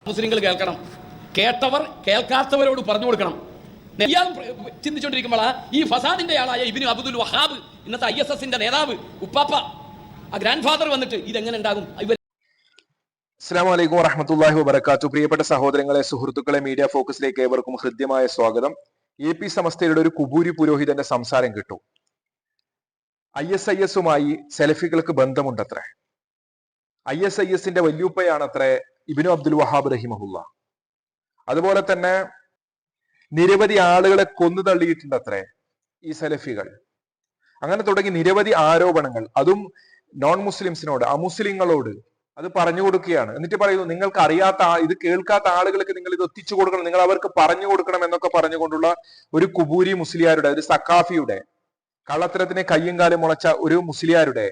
മുസ്ലിങ്ങൾ കേൾക്കണം, കേട്ടവർ കേൾക്കാത്തവരോട് പറഞ്ഞു കൊടുക്കണം. ഇയാൾ ചിന്തിച്ചുകൊണ്ടിരിക്കുമ്പോഴാ ഈ ഫസാദിന്റെ ആളായ ഇബ്നു അബ്ദുൽ വഹാബ്, ഇന്നത്തെ ISSന്റെ നേതാവ്, ഉപ്പാപ്പ, ആ ഗ്രാൻഡ് ഫാദർ വന്നിട്ട് ഇതെങ്ങനെ ഉണ്ടാകും? അസ്സലാമു അലൈക്കും വറഹ്മത്തുള്ളാഹി വബറകാതുഹു. പ്രിയപ്പെട്ട സഹോദരങ്ങളെ, സുഹൃത്തുക്കളെ, മീഡിയ ഫോക്കസിലേക്ക് ഏവർക്കും ഹൃദ്യമായ സ്വാഗതം. AP സമസ്തയുടെ ഒരു കുബൂരി പുരോഹിതന്റെ സംസാരം കിട്ടും. ISISുമായി സെലഫികൾക്ക് ബന്ധമുണ്ടത്രേ. ISISന്റെ വല്യുപ്പയാണത്രേ ഇബ്നു അബ്ദുൽ വഹാബ് റഹിമഹുല്ല. അതുപോലെ തന്നെ നിരവധി ആളുകളെ കൊന്നു തള്ളിയിട്ടുണ്ടത്രേ ഈ സെലഫികൾ. അങ്ങനെ തുടങ്ങി നിരവധി ആരോപണങ്ങൾ, അതും നോൺ മുസ്ലിംസിനോട്, അമുസ്ലിങ്ങളോട് അത് പറഞ്ഞു കൊടുക്കുകയാണ്. എന്നിട്ട് പറയുന്നു, നിങ്ങൾക്ക് അറിയാത്ത ഇത് കേൾക്കാത്ത ആളുകൾക്ക് നിങ്ങൾ ഇത് എത്തിച്ചു കൊടുക്കണം, നിങ്ങൾ അവർക്ക് പറഞ്ഞു കൊടുക്കണം എന്നൊക്കെ പറഞ്ഞുകൊണ്ടുള്ള ഒരു കുബൂരി മുസ്ലിയാരുടെ, ഒരു സക്കാഫിയുടെ, കള്ളത്തരത്തിന് കയ്യും കാലും മുളച്ച ഒരു മുസ്ലിയാരുടെ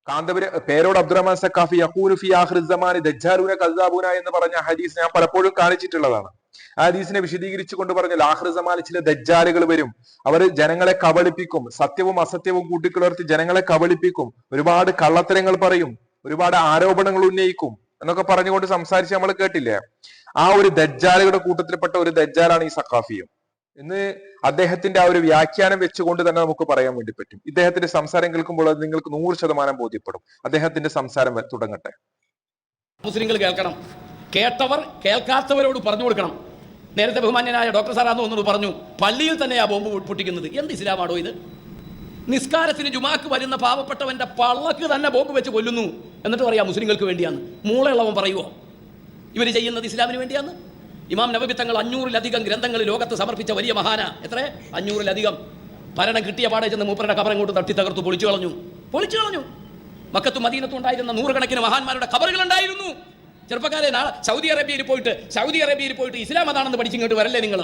കാന്തപുര പേരോട് അബ്ദുറഹ്മാൻ സക്കാഫി യഖൂലു ഫി ആഖിർ സമാനി ദജ്ജാലൂന കസ്സാബൂന എന്ന് പറഞ്ഞ ഹദീസ് ഞാൻ പലപ്പോഴും കാണിച്ചിട്ടുള്ളതാണ്. ആ ഹദീസിനെ വിശദീകരിച്ചു കൊണ്ട് പറഞ്ഞ ആഖിർ സമാനിൽ ചില ദജ്ജാലുകൾ വരും, അവർ ജനങ്ങളെ കബളിപ്പിക്കും, സത്യവും അസത്യവും കൂട്ടിക്കുളർത്തി ജനങ്ങളെ കബളിപ്പിക്കും, ഒരുപാട് കള്ളത്തരങ്ങൾ പറയും, ഒരുപാട് ആരോപണങ്ങൾ ഉന്നയിക്കും എന്നൊക്കെ പറഞ്ഞുകൊണ്ട് സംസാരിച്ച് നമ്മൾ കേട്ടില്ലേ. ആ ഒരു ദജ്ജാലുകളുടെ കൂട്ടത്തിൽപ്പെട്ട ഒരു ദജ്ജാലാണ് ഈ സഖാഫിയും. ഇന്ന് അദ്ദേഹത്തിന്റെ ആ ഒരു വ്യാഖ്യാനം വെച്ചുകൊണ്ട് തന്നെ നമുക്ക് പറയാൻ വേണ്ടി പറ്റും. ഇദ്ദേഹത്തിന്റെ സംസാരം കേൾക്കുമ്പോൾ അത് നിങ്ങൾക്ക് 100% ബോധ്യപ്പെടും. അദ്ദേഹത്തിന്റെ സംസാരം തുടങ്ങട്ടെ. മുസ്ലിങ്ങൾ കേൾക്കണം, കേട്ടവർ കേൾക്കാത്തവരോട് പറഞ്ഞു കൊടുക്കണം. നേരത്തെ ബഹുമാന്യനായ ഡോക്ടർ സാറാന്ന് തോന്നുന്നു പറഞ്ഞു, പള്ളിയിൽ തന്നെ ആ ബോംബ് പൊട്ടിക്കുന്നത്. എന്ത് ഇസ്ലാമാണോ ഇത്? നിസ്കാരത്തിന് ജുമാക്ക് വരുന്ന പാവപ്പെട്ടവന്റെ പള്ളക്ക് തന്നെ ബോംബ് വെച്ച് കൊല്ലുന്നു, എന്നിട്ട് പറയാം മുസ്ലിങ്ങൾക്ക് വേണ്ടിയാന്ന്. മൂളയുള്ളവൻ പറയുമോ ഇവർ ചെയ്യുന്നത് ഇസ്ലാമിന് വേണ്ടിയാന്ന്? ഇമാം നബവി തങ്ങൾ 500-ലധികം ഗ്രന്ഥങ്ങൾ ലോകത്ത് സമർപ്പിച്ച വലിയ മഹാന. എത്ര? 500-ലധികം. ഭരണം കിട്ടിയ പാടെ ചെന്ന് മൂപ്പരുടെ ഖബർ അങ്ങോട്ട് തട്ടി തകർത്തു പൊളിച്ചു കളഞ്ഞു. മക്കത്തും മദീനത്തും ഉണ്ടായിരുന്ന 100 മഹാന്മാരുടെ ഖബറുകൾ ഉണ്ടായിരുന്നു. ചെറുപ്പക്കാരെ, നാളെ സൗദി അറേബ്യയിൽ പോയിട്ട് ഇസ്ലാം അതാണെന്ന് പഠിച്ചിങ്ങോട്ട് വരല്ലേ നിങ്ങൾ?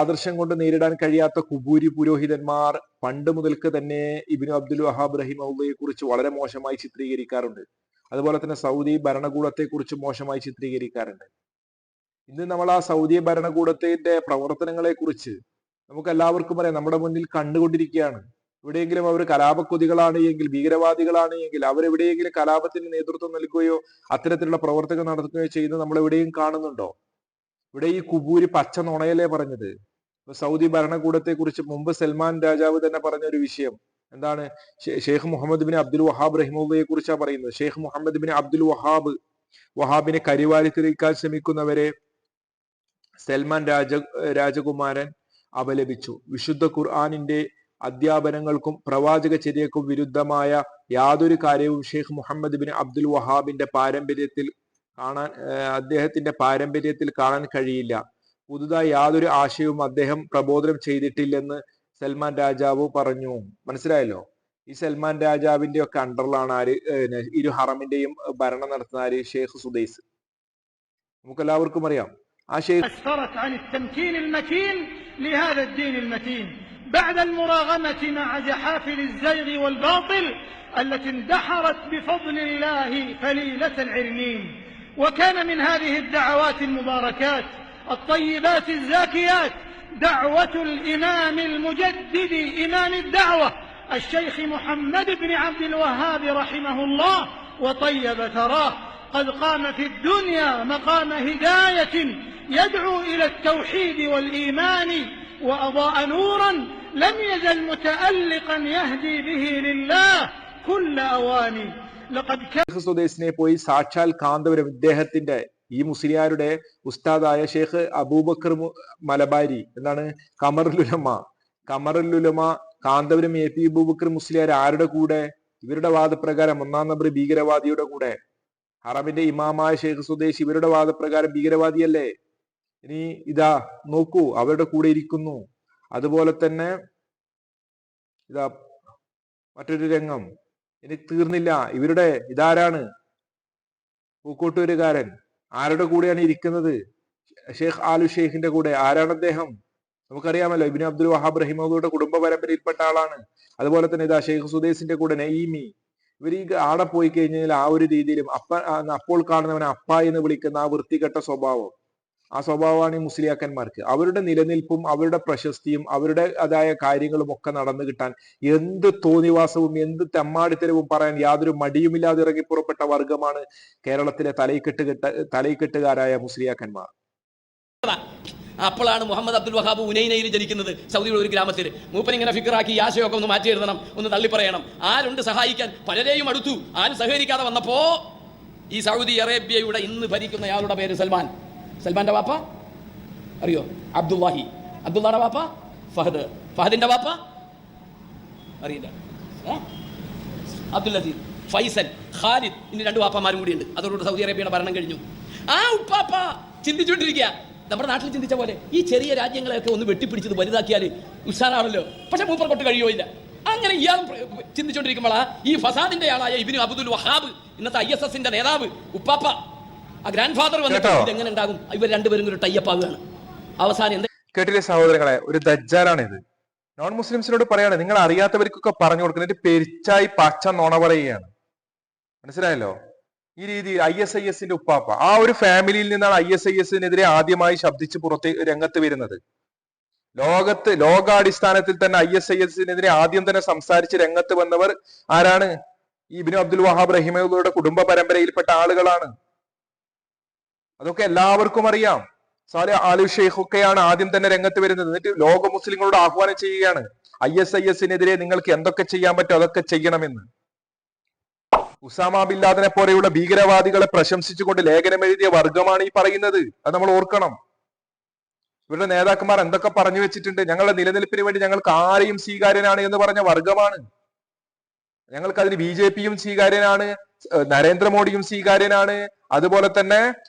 ആദർശം കൊണ്ട് നേരിടാൻ കഴിയാത്ത കുബൂരി പുരോഹിതന്മാർ പണ്ട് മുതൽക്ക് തന്നെ ഇബ്നു അബ്ദുൽ വഹാബ് റഹിമഹുല്ലയെ കുറിച്ച് വളരെ മോശമായി ചിത്രീകരിക്കാറുണ്ട്. അതുപോലെ തന്നെ സൗദി ഭരണകൂടത്തെ കുറിച്ച് മോശമായി ചിത്രീകരിക്കാറുണ്ട്. ഇന്ന് നമ്മൾ ആ സൗദി ഭരണകൂടത്തിന്റെ പ്രവർത്തനങ്ങളെ കുറിച്ച് നമുക്ക് എല്ലാവർക്കും അറിയാം, നമ്മുടെ മുന്നിൽ കണ്ടുകൊണ്ടിരിക്കുകയാണ്. എവിടെയെങ്കിലും അവർ കലാപക്കൊതികളാണ് എങ്കിൽ, ഭീകരവാദികളാണ് എങ്കിൽ, അവരെവിടെയെങ്കിലും കലാപത്തിന് നേതൃത്വം നൽകുകയോ അത്തരത്തിലുള്ള പ്രവർത്തനം നടത്തുകയോ ചെയ്യുന്നത് നമ്മൾ എവിടെയും കാണുന്നുണ്ടോ? ഇവിടെ ഈ കുബൂരി പച്ച നുണയല്ലേ പറഞ്ഞത്. സൗദി ഭരണകൂടത്തെ കുറിച്ച് മുമ്പ് സൽമാൻ രാജാവ് തന്നെ പറഞ്ഞ ഒരു വിഷയം എന്താണ്? ഷെയ്ഖ് മുഹമ്മദ് ബിൻ അബ്ദുൽ വഹാബ് റഹിമഹുല്ലയെ കുറിച്ചാണ് പറയുന്നത്. ഷെയ്ഖ് മുഹമ്മദ് ബിൻ അബ്ദുൽ വഹാബിനെ കരിവാരിത്തിരിക്കാൻ ശ്രമിക്കുന്നവരെ സൽമാൻ രാജകുമാരൻ അപലപിച്ചു. വിശുദ്ധ ഖുർആനിന്റെ അധ്യാപനങ്ങൾക്കും പ്രവാചക ചര്യക്കും വിരുദ്ധമായ യാതൊരു കാര്യവും ഷെയ്ഖ് മുഹമ്മദ് ബിൻ അബ്ദുൽ വഹാബിന്റെ അദ്ദേഹത്തിന്റെ പാരമ്പര്യത്തിൽ കാണാൻ കഴിയില്ല. പുതുതായി യാതൊരു ആശയവും അദ്ദേഹം പ്രബോധനം ചെയ്തിട്ടില്ലെന്ന് സൽമാൻ രാജാവ് പറഞ്ഞു. മനസ്സിലായല്ലോ? ഈ സൽമാൻ രാജാവിന്റെ ഒക്കെ അണ്ടറിലാണ് ഇരു ഹറമിന്റെയും ഭരണം നടത്തുന്ന ഷെയ്ഖ് സുദൈസ്. നമുക്ക് എല്ലാവർക്കും അറിയാം. أسفرت عن التمكين المتين لهذا الدين المتين بعد المراغمة مع جحافل الزيغ والباطل التي اندحرت بفضل الله فليلة العرنين. وكان من هذه الدعوات المباركات الطيبات الزاكيات دعوة الإمام المجدد إمام الدعوة الشيخ محمد بن عبد الوهاب رحمه الله وطيب ثراه. قد قام في الدنيا مقام هداية يدعو إلى التوحيد والإيمان وأضاء نورا لم يزل متألقا يهدي به لله كل أواني. സുദൈസിനെ പോയി സാക്ഷാൽ കാന്തപുരം ഇദ്ദേഹത്തിന്റെ ഈ മുസ്ലിയാരുടെ ഉസ്താദായ ഷെയ്ഖ് അബൂബക്കർ മലബാരി എന്താണ് കമറുലുലമ കാന്തപുരം AP അബൂബക്കർ മുസ്ലിയാർ ആരുടെ കൂടെ? ഇവരുടെ വാദപ്രകാരം 1-ാം നമ്പർ ഭീകരവാദിയുടെ കൂടെ. ഹറമിന്റെ ഇമാമായ ഷെയ്ഖ് സുദൈസ് ഇവരുടെ വാദപ്രകാരം ഭീകരവാദിയല്ലേ? ഇനി ഇതാ നോക്കൂ, അവരുടെ കൂടെ ഇരിക്കുന്നു. അതുപോലെ തന്നെ ഇതാ മറ്റൊരു രംഗം, ഇനി തീർന്നില്ല. ഇതാരാണ്? പൂക്കോട്ടൂരുകാരൻ. ആരുടെ കൂടെയാണ് ഇരിക്കുന്നത്? ഷെയ്ഖ് ആലു ഷെയ്ഖിന്റെ കൂടെ. ആരാണ് അദ്ദേഹം? നമുക്കറിയാമല്ലോ, ഇബ്നു അബ്ദുൽ വഹാബ് റഹിമഹുല്ലയുടെ കുടുംബ പരമ്പരയിൽപ്പെട്ട ആളാണ്. അതുപോലെ തന്നെ ഇതാ ഷെയ്ഖ് സുദൈസിന്റെ കൂടെ നഈമി. ഇവർ ഈ ആടെ പോയി കഴിഞ്ഞാൽ ആ ഒരു രീതിയിലും അപ്പോൾ കാണുന്നവനെ അപ്പ എന്ന് വിളിക്കുന്ന ആ വൃത്തികെട്ട സ്വഭാവം, ആ സ്വഭാവമാണ് ഈ മുസ്ലിയാക്കന്മാർക്ക്. അവരുടെ നിലനിൽപ്പും അവരുടെ പ്രശസ്തിയും അവരുടെ അതായ കാര്യങ്ങളും ഒക്കെ നടന്നു കിട്ടാൻ എന്ത് തോന്നിവാസവും എന്ത് തെമ്മാടിത്തരവും പറയാൻ യാതൊരു മടിയുമില്ലാതെ ഇറങ്ങി പുറപ്പെട്ട വർഗമാണ് കേരളത്തിലെ തലയിക്കെട്ടുകാരായ മുസ്ലിയാക്കന്മാർ. അപ്പോഴാണ് മുഹമ്മദ് അബ്ദുൽ വഹാബ് ഉനൈനയിൽ ജനിക്കുന്നത്, സൗദിയുടെ ഒരു ഗ്രാമത്തിൽ. മൂപ്പൻ ഇങ്ങനെ ഫിക്കറാക്കി ഈ ആശയമൊക്കെ ഒന്ന് മാറ്റി എഴുതണം, ഒന്ന് തള്ളി പറയണം. ആരുണ്ട് സഹായിക്കാൻ? പലരെയും അടുത്തു, ആരും സഹകരിക്കാതെ വന്നപ്പോ ഈ സൗദി അറേബ്യയുടെ ഇന്ന് ഭരിക്കുന്നയാളുടെ പേര് സൽമാൻ. സൽമാന്റെ വാപ്പ അറിയോ? അബ്ദുല്ലാഹി. അബ്ദുള്ളയുടെ വാപ്പ ഫഹദ്. ഫഹദിന്റെ വാപ്പ അറിയില്ല, അബ്ദുൽ ലത്തീഫ്, ഫൈസൽ, ഖാലിദ്. ഇനി 2 വാപ്പമാരും കൂടിയുണ്ട്. അതോടുകൂടി സൗദി അറേബ്യയുടെ ഭരണം കഴിഞ്ഞു. ആ ഉപ്പാപ്പ ചിന്തിച്ചുകൊണ്ടിരിക്കുക, നമ്മുടെ നാട്ടിൽ ചിന്തിച്ച പോലെ ഈ ചെറിയ രാജ്യങ്ങളെയൊക്കെ ഒന്ന് വെട്ടിപ്പിടിച്ചത് വലുതാക്കിയാൽ ഉഷാറാണല്ലോ. പക്ഷെ മൂപ്പർ കൊണ്ട് കഴിയുമില്ല. അങ്ങനെ ഇയാൾ ചിന്തിച്ചുകൊണ്ടിരിക്കുമ്പോഴാ ഈ ഫസാദിന്റെ ആളായ ഇബ്നു അബ്ദുൽ വഹാബ്, ഇന്നത്തെ ISSന്റെ നേതാവ്, ഉപ്പാപ്പ, ആ ഗ്രാൻഡ് ഫാദർ വന്നിട്ട് ഇതെങ്ങനെ ഉണ്ടാകും? ഇവർ രണ്ടുപേരും ഒരു ടൈപ്പ് ആവുകയാണ്. അവസാനം കേട്ടില്ലേ സഹോദരങ്ങളെ, ഒരു ദജ്ജാലാണിത്. നോൺ മുസ്ലിംസിനോട് പറയാണ്, നിങ്ങൾ അറിയാത്തവർക്കൊക്കെ പറഞ്ഞു കൊടുക്കുന്നത് പെരിച്ചായി പച്ച നുണ പറയുകയാണ്. മനസ്സിലായല്ലോ? ഈ രീതിയിൽ ISISന്റെ ഉപ്പാപ്പ, ആ ഒരു ഫാമിലിയിൽ നിന്നാണ് ISISനെതിരെ ആദ്യമായി ശബ്ദിച്ച് രംഗത്ത് വരുന്നത്. ലോകാടിസ്ഥാനത്തിൽ തന്നെ ISISനെതിരെ ആദ്യം തന്നെ സംസാരിച്ച് രംഗത്ത് വന്നവർ ആരാണ്? ഇബ്നു അബ്ദുൽ വഹാബ് റഹിമഹുള്ളയുടെ കുടുംബ പരമ്പരയിൽപ്പെട്ട ആളുകളാണ്. അതൊക്കെ എല്ലാവർക്കും അറിയാം. സാലിഹ് ആലു ഷെയ്ഖ് ഒക്കെയാണ് ആദ്യം തന്നെ രംഗത്ത് വരുന്നത്. എന്നിട്ട് ലോക മുസ്ലിങ്ങളോട് ആഹ്വാനം ചെയ്യുകയാണ്, ISISനെതിരെ നിങ്ങൾക്ക് എന്തൊക്കെ ചെയ്യാൻ പറ്റും അതൊക്കെ ചെയ്യണമെന്ന്. ഉസാമ ബിൻ ലാദനെ പോലെയുള്ള ഭീകരവാദികളെ പ്രശംസിച്ചുകൊണ്ട് ലേഖനം എഴുതിയ വർഗമാണ് ഈ പറയുന്നത്. അത് നമ്മൾ ഓർക്കണം. ഇവരുടെ നേതാക്കന്മാർ എന്തൊക്കെ പറഞ്ഞു വെച്ചിട്ടുണ്ട്. ഞങ്ങളുടെ നിലനിൽപ്പിന് വേണ്ടി ഞങ്ങൾക്ക് ആരെയും സ്വീകാര്യനാണ് എന്ന് പറഞ്ഞ വർഗമാണ്. ഞങ്ങൾക്ക് അതിന് BJPയും സ്വീകാര്യനാണ്, നരേന്ദ്രമോദിയും സ്വീകാര്യനാണ്, അതുപോലെ തന്നെ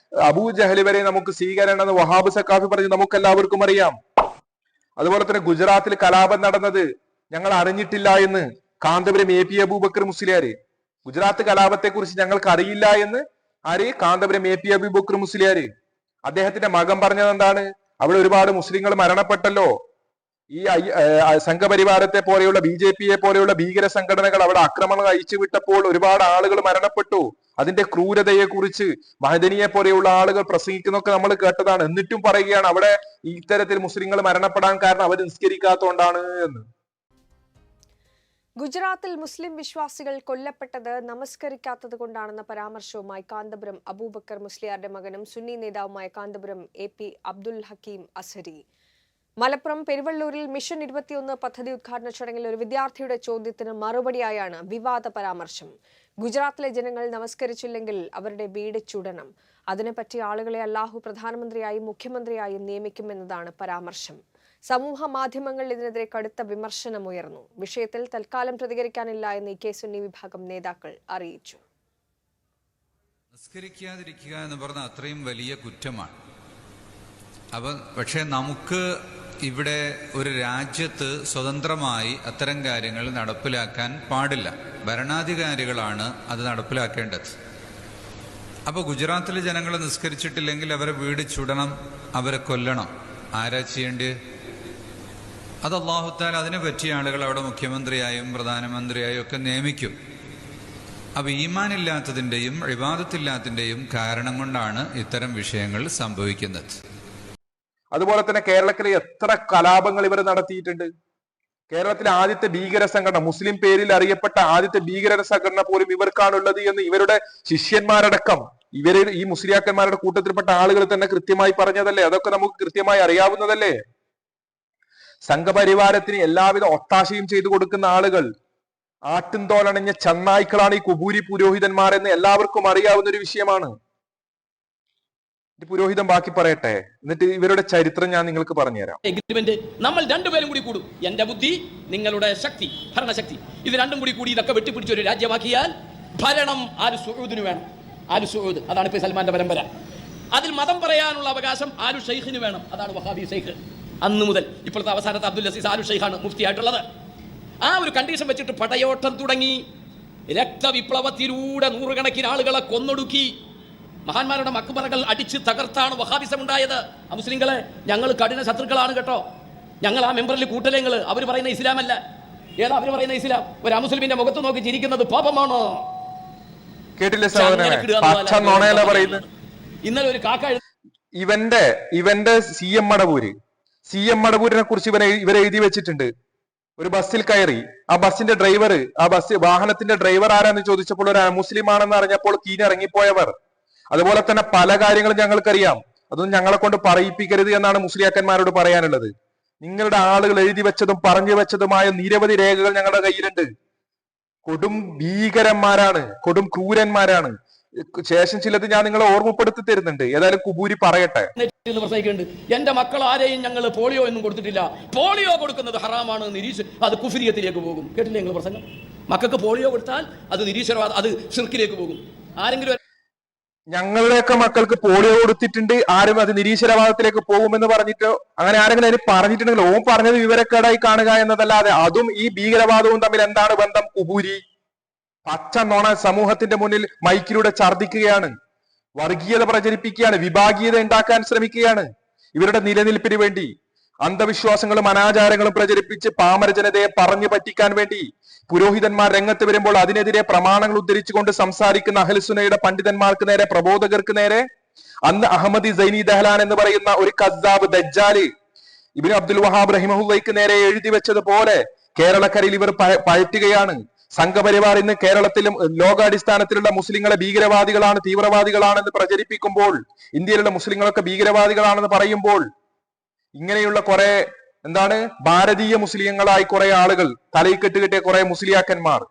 അബൂജഹൽ വരെ നമുക്ക് സ്വീകാര്യനാണെന്ന് വഹാബ് സക്കാഫി പറഞ്ഞ് നമുക്ക് എല്ലാവർക്കും അറിയാം. അതുപോലെ തന്നെ ഗുജറാത്തിൽ കലാപം നടന്നത് ഞങ്ങൾ അറിഞ്ഞിട്ടില്ല എന്ന് കാന്തപുരം AP അബൂബക്കർ മുസ്ലിയാര്. ഗുജറാത്ത് കലാപത്തെ കുറിച്ച് ഞങ്ങൾക്ക് അറിയില്ല എന്ന് ആര്? കാന്തപുരം AP അബൂബക്കർ മുസ്ലിയാര്. അദ്ദേഹത്തിന്റെ മകൻ പറഞ്ഞത് എന്താണ്? അവിടെ ഒരുപാട് മുസ്ലിങ്ങൾ മരണപ്പെട്ടല്ലോ. ഈ സംഘപരിവാരത്തെ പോലെയുള്ള BJPയെ പോലെയുള്ള ഭീകര സംഘടനകൾ അവിടെ ആക്രമണം അയച്ചു വിട്ടപ്പോൾ ഒരുപാട് ആളുകൾ മരണപ്പെട്ടു. അതിന്റെ ക്രൂരതയെ കുറിച്ച് മഹദനിയെ പോലെയുള്ള ആളുകൾ പ്രസംഗിക്കുന്നൊക്കെ നമ്മൾ കേട്ടതാണ്. എന്നിട്ടും പറയുകയാണ് അവിടെ ഇത്തരത്തിൽ മുസ്ലിങ്ങൾ മരണപ്പെടാൻ കാരണം അവർ നിസ്കരിക്കാത്തതുകൊണ്ടാണ് എന്ന്. ഗുജറാത്തിൽ മുസ്ലിം വിശ്വാസികൾ കൊല്ലപ്പെട്ടത് നമസ്കരിക്കാത്തത് കൊണ്ടാണെന്ന പരാമർശവുമായി കാന്തപുരം അബൂബക്കർ മുസ്ലിയാരുടെ മകനും സുന്നി നേതാവുമായ കാന്തപുരം AP അബ്ദുൽ ഹക്കീം അസരി. മലപ്പുറം പെരുവള്ളൂരിൽ മിഷൻ 21 പദ്ധതി ഉദ്ഘാടന ചടങ്ങിൽ ഒരു വിദ്യാർത്ഥിയുടെ ചോദ്യത്തിന് മറുപടിയായാണ് വിവാദ പരാമർശം. ഗുജറാത്തിലെ ജനങ്ങൾ നമസ്കരിച്ചില്ലെങ്കിൽ അവരുടെ വീട് ചുടണം. അതിനെപ്പറ്റി ആളുകളെ അല്ലാഹു പ്രധാനമന്ത്രിയായും മുഖ്യമന്ത്രിയായും നിയമിക്കുമെന്നതാണ് പരാമർശം. സമൂഹ മാധ്യമങ്ങളിൽ ഇതിനെതിരെ കടുത്ത വിമർശനമുയർന്നു. വിഷയത്തിൽ തൽക്കാലം പ്രതികരിക്കാനില്ല എന്ന് IK സുന്നി വിഭാഗം നേതാക്കൾ അറിയിച്ചു. നമസ്കരിക്കാതിരിക്കുക എന്ന് പറഞ്ഞാൽ അത്രയും വലിയ കുറ്റമാണ്. പക്ഷെ നമുക്ക് ഇവിടെ ഒരു രാജ്യത്ത് സ്വതന്ത്രമായി അത്തരം കാര്യങ്ങൾ നടപ്പിലാക്കാൻ പാടില്ല. ഭരണാധികാരികളാണ് അത് നടപ്പിലാക്കേണ്ടത്. അപ്പോൾ ഗുജറാത്തിലെ ജനങ്ങൾ നിസ്കരിച്ചിട്ടില്ലെങ്കിൽ അവരെ വീട് ചുടണം, അവരെ കൊല്ലണം. ആരാ ചെയ്യേണ്ടത്? അത് അല്ലാഹു തആല അതിനെ പറ്റിയ ആളുകൾ അവിടെ മുഖ്യമന്ത്രിയായും പ്രധാനമന്ത്രിയായും ഒക്കെ നിയമിക്കും. അപ്പൊ ഈമാനില്ലാത്തതിൻ്റെയും ഇബാദത്തില്ലാത്തതിൻ്റെയും കാരണം കൊണ്ടാണ് ഇത്തരം വിഷയങ്ങൾ സംഭവിക്കുന്നത്. അതുപോലെ തന്നെ കേരളത്തിലെ എത്ര കലാപങ്ങൾ ഇവർ നടത്തിയിട്ടുണ്ട്. കേരളത്തിലെ ആദ്യത്തെ ഭീകര സംഘടന, മുസ്ലിം പേരിൽ അറിയപ്പെട്ട ആദ്യത്തെ ഭീകര സംഘടന പോലും ഇവർക്കാണുള്ളത് എന്ന് ഇവരുടെ ശിഷ്യന്മാരടക്കം ഈ മുസ്ലിയാക്കന്മാരുടെ കൂട്ടത്തിൽപ്പെട്ട ആളുകൾ തന്നെ കൃത്യമായി പറഞ്ഞതല്ലേ? അതൊക്കെ നമുക്ക് കൃത്യമായി അറിയാവുന്നതല്ലേ? സംഘപരിവാരത്തിന് എല്ലാവിധ ഒത്താശയും ചെയ്തു കൊടുക്കുന്ന ആളുകൾ, ആട്ടിൻതോലണഞ്ഞ ചന്നായ്ക്കളാണ് ഈ കുബൂരി പുരോഹിതന്മാരെന്ന് എല്ലാവർക്കും അറിയാവുന്ന ഒരു വിഷയമാണ്. പുരോഹിതൻ ബാക്കി പറയട്ടെ, എന്നിട്ട് ഇവരുടെ ചരിത്രം ഞാൻ നിങ്ങൾക്ക് പറഞ്ഞുതരാം. എഗ്രിമെന്റ് നമ്മൾ രണ്ടുപേരും കൂടി കൂടും. എന്റെ ബുദ്ധി, നിങ്ങളുടെ ശക്തി, ഭരണശക്തി, ഇത് രണ്ടും കൂടി ഇതൊക്കെ വെട്ടിപ്പിടിച്ച ഒരു രാജ്യമാക്കിയാൽ ഭരണം ആലു സൂദിന് വേണം. ആലു സൂദ്, അതാണ് ഇപ്പൊ സൽമാന്റെ പരമ്പര. അതിൽ മതം പറയാനുള്ള അവകാശം ആലു ഷെയ്ഖിന് വേണം. അതാണ് വഹാബി ഷെയ്ഖ്. അന്ന് മുതൽ ഇപ്പോഴത്തെ അവസാനത്തെ അബ്ദുൽ അസീസ് ആലു ഷെയ്ഖാണ് മുഫ്തി ആയിട്ടുള്ളത്. ആ ഒരു കണ്ടീഷൻ വെച്ചിട്ട് പടയോട്ടം തുടങ്ങി. രക്തവിപ്ലവത്തിലൂടെ നൂറുകണക്കിന് ആളുകളെ കൊന്നൊടുക്കി. മഹാന്മാരുടെ മക്ബറകൾ അടിച്ച് തകർത്താണ് വഹാബിസം ഉണ്ടായത്. മുസ്ലിങ്ങളെ, ഞങ്ങൾ കഠിന ശത്രുക്കളാണ് കേട്ടോ. ഞങ്ങൾ ആ മെമ്പറിൽ കൂട്ടലങ്ങൾ. അവർ പറയുന്ന ഇസ്ലാമല്ല. ഏതാ അവർ പറയുന്ന ഇസ്ലാം? ഒരു അമുസ്ലിമിന്റെ മുഖത്ത് നോക്കി ചിരിക്കുന്നത് പാപമാണോ? കേട്ടില്ലേ സഹോദരനെ? ഇന്നലെ ഒരു കാക്ക ഇവന്റെ സി എം മടവൂരിനെ കുറിച്ച് ഇവർ എഴുതി വെച്ചിട്ടുണ്ട്. ഒരു ബസ്സിൽ കയറി ആ ബസ്സിന്റെ ഡ്രൈവർ, വാഹനത്തിന്റെ ഡ്രൈവർ ആരാന്ന് ചോദിച്ചപ്പോൾ ഒരു മുസ്ലിം ആണെന്ന് അറിഞ്ഞപ്പോൾ കീഴിറങ്ങിപ്പോയവർ. അതുപോലെ തന്നെ പല കാര്യങ്ങളും ഞങ്ങൾക്കറിയാം. അതൊന്നും ഞങ്ങളെ കൊണ്ട് പറയിപ്പിക്കരുത് എന്നാണ് മുസ്ലിയാക്കന്മാരോട് പറയാനുള്ളത്. നിങ്ങളുടെ ആളുകൾ എഴുതി വെച്ചതും പറഞ്ഞു വെച്ചതുമായ നിരവധി രേഖകൾ ഞങ്ങളുടെ കയ്യിലുണ്ട്. കൊടും ഭീകരന്മാരാണ്, കൊടും ക്രൂരന്മാരാണ്. ശേഷം ചിലത് ഞാൻ നിങ്ങളെ ഓർമ്മപ്പെടുത്തി തരുന്നുണ്ട്. ഏതായാലും കുബൂരി പറയട്ടെ. എന്റെ മക്കൾ ആരെയും ഞങ്ങൾ പോളിയോ ഒന്നും കൊടുത്തിട്ടില്ല. പോളിയോ കൊടുക്കുന്നത് ഹറാമാണ്, അത് കുഫ്രിയത്തിലേക്ക് പോകും. കേട്ടില്ലേ നിങ്ങൾ പ്രസംഗം? മക്കൾക്ക് പോളിയോ കൊടുത്താൽ അത് നിരീശ്വരവാദം, അത് ശിർക്കിലേക്ക് പോകും. ആരെങ്കിലും ഞങ്ങളുടെയൊക്കെ മക്കൾക്ക് പോളിയോ കൊടുത്തിട്ടുണ്ട്, ആരും അത് നിരീശ്വരവാദത്തിലേക്ക് പോകുമെന്ന് പറഞ്ഞിട്ടോ അങ്ങനെ ആരെങ്കിലും അതിന് പറഞ്ഞിട്ടുണ്ടെങ്കിൽ ഓൻ പറഞ്ഞത് വിവരക്കേടായി കാണുക എന്നതല്ലാതെ അതും ഈ ഭീകരവാദവും തമ്മിൽ എന്താണ് ബന്ധം? കുബൂരി പച്ച നോണ സമൂഹത്തിന്റെ മുന്നിൽ മൈക്കിലൂടെ ഛർദിക്കുകയാണ്, വർഗീയത പ്രചരിപ്പിക്കുകയാണ്, വിഭാഗീയത ഉണ്ടാക്കാൻ ശ്രമിക്കുകയാണ്. ഇവരുടെ നിലനിൽപ്പിന് വേണ്ടി അന്ധവിശ്വാസങ്ങളും അനാചാരങ്ങളും പ്രചരിപ്പിച്ച് പാമര ജനതയെ പറഞ്ഞു പറ്റിക്കാൻ വേണ്ടി പുരോഹിതന്മാർ രംഗത്ത് വരുമ്പോൾ അതിനെതിരെ പ്രമാണങ്ങൾ ഉദ്ധരിച്ചുകൊണ്ട് സംസാരിക്കുന്ന അഹ്ലുസുന്നയുടെ പണ്ഡിതന്മാർക്ക് നേരെ, പ്രബോധകർക്ക് നേരെ അന്ന് അഹമ്മദി സൈനി ദഹ്ലാൻ എന്ന് പറയുന്ന ഒരു കദ്ദാബ് ദജ്ജാല് ഇബ്നു അബ്ദുൽ വഹാബ് റഹിമഹുല്ലയ്ക്ക് നേരെ എഴുതി വെച്ചതുപോലെ കേരളക്കരയിൽ ഇവർ പയറ്റുകയാണ്. സംഘപരിവാർ ഇന്ന് കേരളത്തിലും ലോകാടിസ്ഥാനത്തിലുള്ള മുസ്ലിങ്ങളെ ഭീകരവാദികളാണ്, തീവ്രവാദികളാണെന്ന് പ്രചരിപ്പിക്കുമ്പോൾ, ഇന്ത്യയിലുള്ള മുസ്ലിങ്ങളൊക്കെ ഭീകരവാദികളാണെന്ന് പറയുമ്പോൾ, ഇങ്ങനെയുള്ള കുറെ ഭാരതീയ മുസ്ലിങ്ങളായി കുറെ ആളുകൾ, തലയിൽ കെട്ടുകെട്ടിയ കുറെ മുസ്ലിയാക്കന്മാർ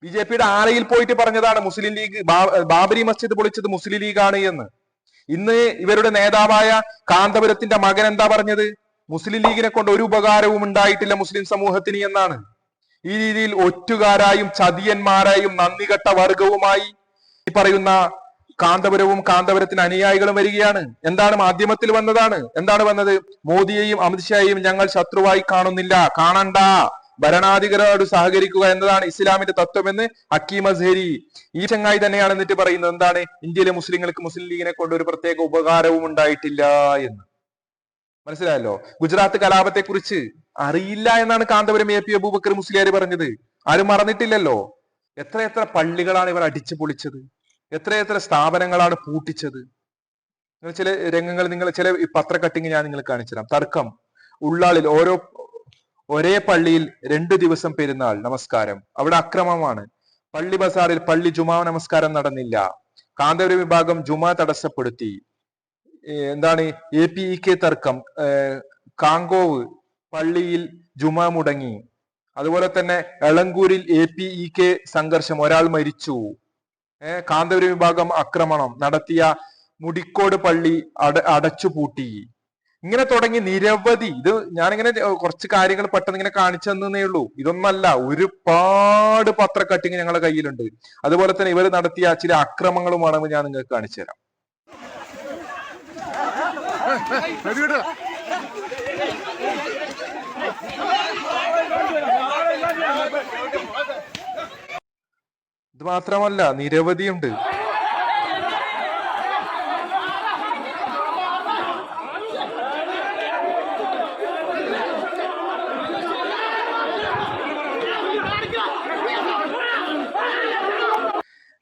ബിജെപിയുടെ ആലയിൽ പോയിട്ട് പറഞ്ഞതാണ് മുസ്ലിം ലീഗ്, ബാബരി മസ്ജിദ് പൊളിച്ചത് മുസ്ലിം ലീഗാണ് എന്ന്. ഇന്ന് ഇവരുടെ നേതാവായ കാന്തപുരത്തിന്റെ മകൻ എന്താ പറഞ്ഞത്? മുസ്ലിം ലീഗിനെ കൊണ്ട് ഒരു ഉപകാരവും ഉണ്ടായിട്ടില്ല മുസ്ലിം സമൂഹത്തിന് എന്നാണ്. ഈ രീതിയിൽ ഒറ്റുകാരായും ചതിയന്മാരായും നന്ദികെട്ട വർഗവുമായി ഈ പറയുന്ന കാന്തപുരവും കാന്തപുരത്തിന് അനുയായികളും വരികയാണ്. എന്താണ് മാധ്യമത്തിൽ വന്നതാണ്? എന്താണ് വന്നത്? മോദിയെയും അമിത്ഷായെയും ഞങ്ങൾ ശത്രുവായി കാണുന്നില്ല, കാണണ്ട, ഭരണാധികാരികളോട് സഹകരിക്കുക എന്നതാണ് ഇസ്ലാമിന്റെ തത്വമെന്ന് ഹക്കീം അസ്ഹരി ഈ ചങ്ങായി തന്നെയാണ് എന്നിട്ട് പറയുന്നത്. എന്താണ്? ഇന്ത്യയിലെ മുസ്ലിങ്ങൾക്ക് മുസ്ലിം ലീഗിനെ കൊണ്ട് ഒരു പ്രത്യേക ഉപകാരവും ഉണ്ടായിട്ടില്ല എന്ന്. മനസ്സിലായല്ലോ? ഗുജറാത്ത് കലാപത്തെ കുറിച്ച് അറിയില്ല എന്നാണ് കാന്തപുരം AP അബൂബക്കർ മുസ്ലിയാർ പറഞ്ഞത്. ആരും മറന്നിട്ടില്ലല്ലോ. എത്രയെത്ര പള്ളികളാണ് ഇവർ അടിച്ചു പൊളിച്ചത്, എത്രയെത്ര സ്ഥാപനങ്ങളാണ് പൂട്ടിച്ചത്. ചില രംഗങ്ങൾ, നിങ്ങൾ ചില പത്ര കട്ടിങ് ഞാൻ നിങ്ങൾ കാണിച്ചു തരാം. തർക്കം ഉള്ളാളിൽ ഒരേ പള്ളിയിൽ 2 ദിവസം പെരുന്നാൾ നമസ്കാരം, അവിടെ അക്രമമാണ്. പള്ളി ബസാറിൽ പള്ളി ജുമാ നമസ്കാരം നടന്നില്ല. കാന്തപുരം വിഭാഗം ജുമാ തടസ്സപ്പെടുത്തി. APEK തർക്കം, കാങ്കോവ് പള്ളിയിൽ ജുമാ മുടങ്ങി. അതുപോലെ തന്നെ എളങ്കൂരിൽ APEK സംഘർഷം, ഒരാൾ മരിച്ചു. കാന്തപുരം വിഭാഗം ആക്രമണം നടത്തിയ മുടിക്കോട് പള്ളി അടച്ചുപൂട്ടി. ഇങ്ങനെ തുടങ്ങി നിരവധി. ഇത് ഞാനിങ്ങനെ കുറച്ച് കാര്യങ്ങൾ പെട്ടെന്ന് ഇങ്ങനെ കാണിച്ചു തന്നേ ഉള്ളൂ. ഇതൊന്നല്ല, ഒരുപാട് പത്ര കട്ടിങ് ഞങ്ങളുടെ കയ്യിലുണ്ട്. അതുപോലെ തന്നെ ഇവർ നടത്തിയ ചില അക്രമങ്ങളുമാണെന്ന് ഞാൻ നിങ്ങൾക്ക് കാണിച്ചു തരാം. ഇത് മാത്രമല്ല, നിരവധിയുണ്ട്.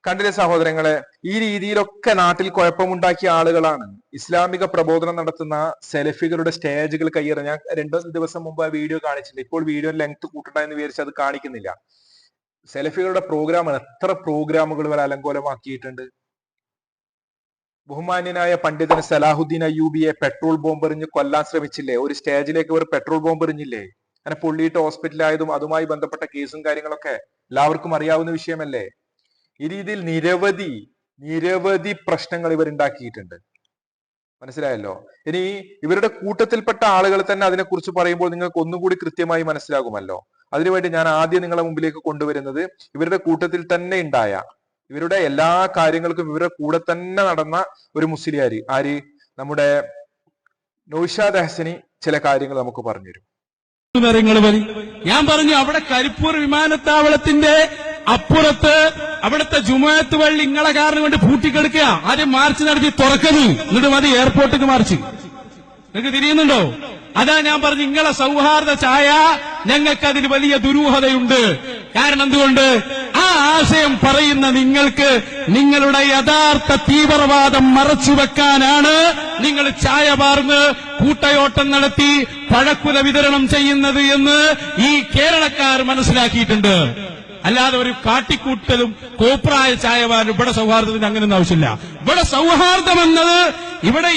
കണ്ടില്ലേ സഹോദരങ്ങളെ? ഈ രീതിയിലൊക്കെ നാട്ടിൽ കുഴപ്പമുണ്ടാക്കിയ ആളുകളാണ്. ഇസ്ലാമിക പ്രബോധനം നടത്തുന്ന സെലഫികളുടെ സ്റ്റേജുകൾ കയ്യേറി. ഞാൻ 2 ദിവസം മുമ്പ് ആ വീഡിയോ കാണിച്ചിട്ടുണ്ട്. ഇപ്പോൾ വീഡിയോ ലെങ്ത് കൂട്ടണ്ട എന്ന് വിചാരിച്ച് അത് കാണിക്കുന്നില്ല. സെലഫികളുടെ പ്രോഗ്രാമാണ്. എത്ര പ്രോഗ്രാമുകൾ ഇവർ അലങ്കോലമാക്കിയിട്ടുണ്ട്. ബഹുമാന്യനായ പണ്ഡിതൻ സലാഹുദ്ദീൻ അയ്യൂബിയെ പെട്രോൾ ബോംബെറിഞ്ഞ് കൊല്ലാൻ ശ്രമിച്ചില്ലേ? ഒരു സ്റ്റേജിലേക്ക് ഇവർ പെട്രോൾ ബോംബെറിഞ്ഞില്ലേ? അങ്ങനെ പൊള്ളിയിട്ട് ഹോസ്പിറ്റലായതും അതുമായി ബന്ധപ്പെട്ട കേസും കാര്യങ്ങളൊക്കെ എല്ലാവർക്കും അറിയാവുന്ന വിഷയമല്ലേ? ഈ രീതിയിൽ നിരവധി പ്രശ്നങ്ങൾ ഇവർ ഉണ്ടാക്കിയിട്ടുണ്ട്. മനസ്സിലായല്ലോ? ഇനി ഇവരുടെ കൂട്ടത്തിൽപ്പെട്ട ആളുകൾ തന്നെ അതിനെക്കുറിച്ച് പറയുമ്പോൾ നിങ്ങൾക്ക് ഒന്നുകൂടി കൃത്യമായി മനസ്സിലാകുമല്ലോ. അതിനുവേണ്ടി ഞാൻ ആദ്യം നിങ്ങളെ മുമ്പിലേക്ക് കൊണ്ടുവരുന്നത് ഇവരുടെ കൂട്ടത്തിൽ തന്നെ ഉണ്ടായ, ഇവരുടെ എല്ലാ കാര്യങ്ങൾക്കും ഇവരുടെ കൂടെ തന്നെ നടന്ന ഒരു മുസ്ലിയാര്, ആര്? നമ്മുടെ നൗഷാദ് ഹസനി ചില കാര്യങ്ങൾ നമുക്ക് പറഞ്ഞുതരും. ഞാൻ പറഞ്ഞു, അവിടെ കരിപ്പൂർ വിമാനത്താവളത്തിന്റെ അപ്പുറത്ത് അവിടുത്തെ ജുമുഅത്ത് പള്ളി ഇങ്ങളെ കാരണം കൊണ്ട് പൂട്ടിക്കെടുക്കുക. ആദ്യം മാർച്ച് നടത്തി തുറക്കുന്നു, എന്നിട്ട് മതി എയർപോർട്ടിക്ക് മാർച്ച്. നിങ്ങൾക്ക് തിരിയുന്നുണ്ടോ? അതാ ഞാൻ പറഞ്ഞു, ഇങ്ങളെ സൗഹാർദ്ദ ഛായ ഞങ്ങൾക്ക് അതിന് വലിയ ദുരൂഹതയുണ്ട്. കാരണം എന്തുകൊണ്ട്? ആ ആശയം പറയുന്ന നിങ്ങൾക്ക് നിങ്ങളുടെ യഥാർത്ഥ തീവ്രവാദം മറച്ചുവെക്കാനാണ് നിങ്ങൾ ചായ പാർന്ന് കൂട്ടയോട്ടം നടത്തി പഴക്കുല വിതരണം ചെയ്യുന്നത് എന്ന് ഈ കേരളക്കാർ മനസ്സിലാക്കിയിട്ടുണ്ട്. അല്ലാതെ ഒരു കാട്ടിക്കൂട്ടലും കോപ്രായ ചായവാനും ഇവിടെ സൗഹാർദ്ദത്തിന് അങ്ങനെയൊന്നും ആവശ്യമില്ല. ഇവിടെ സൗഹാർദ്ദം എന്നത്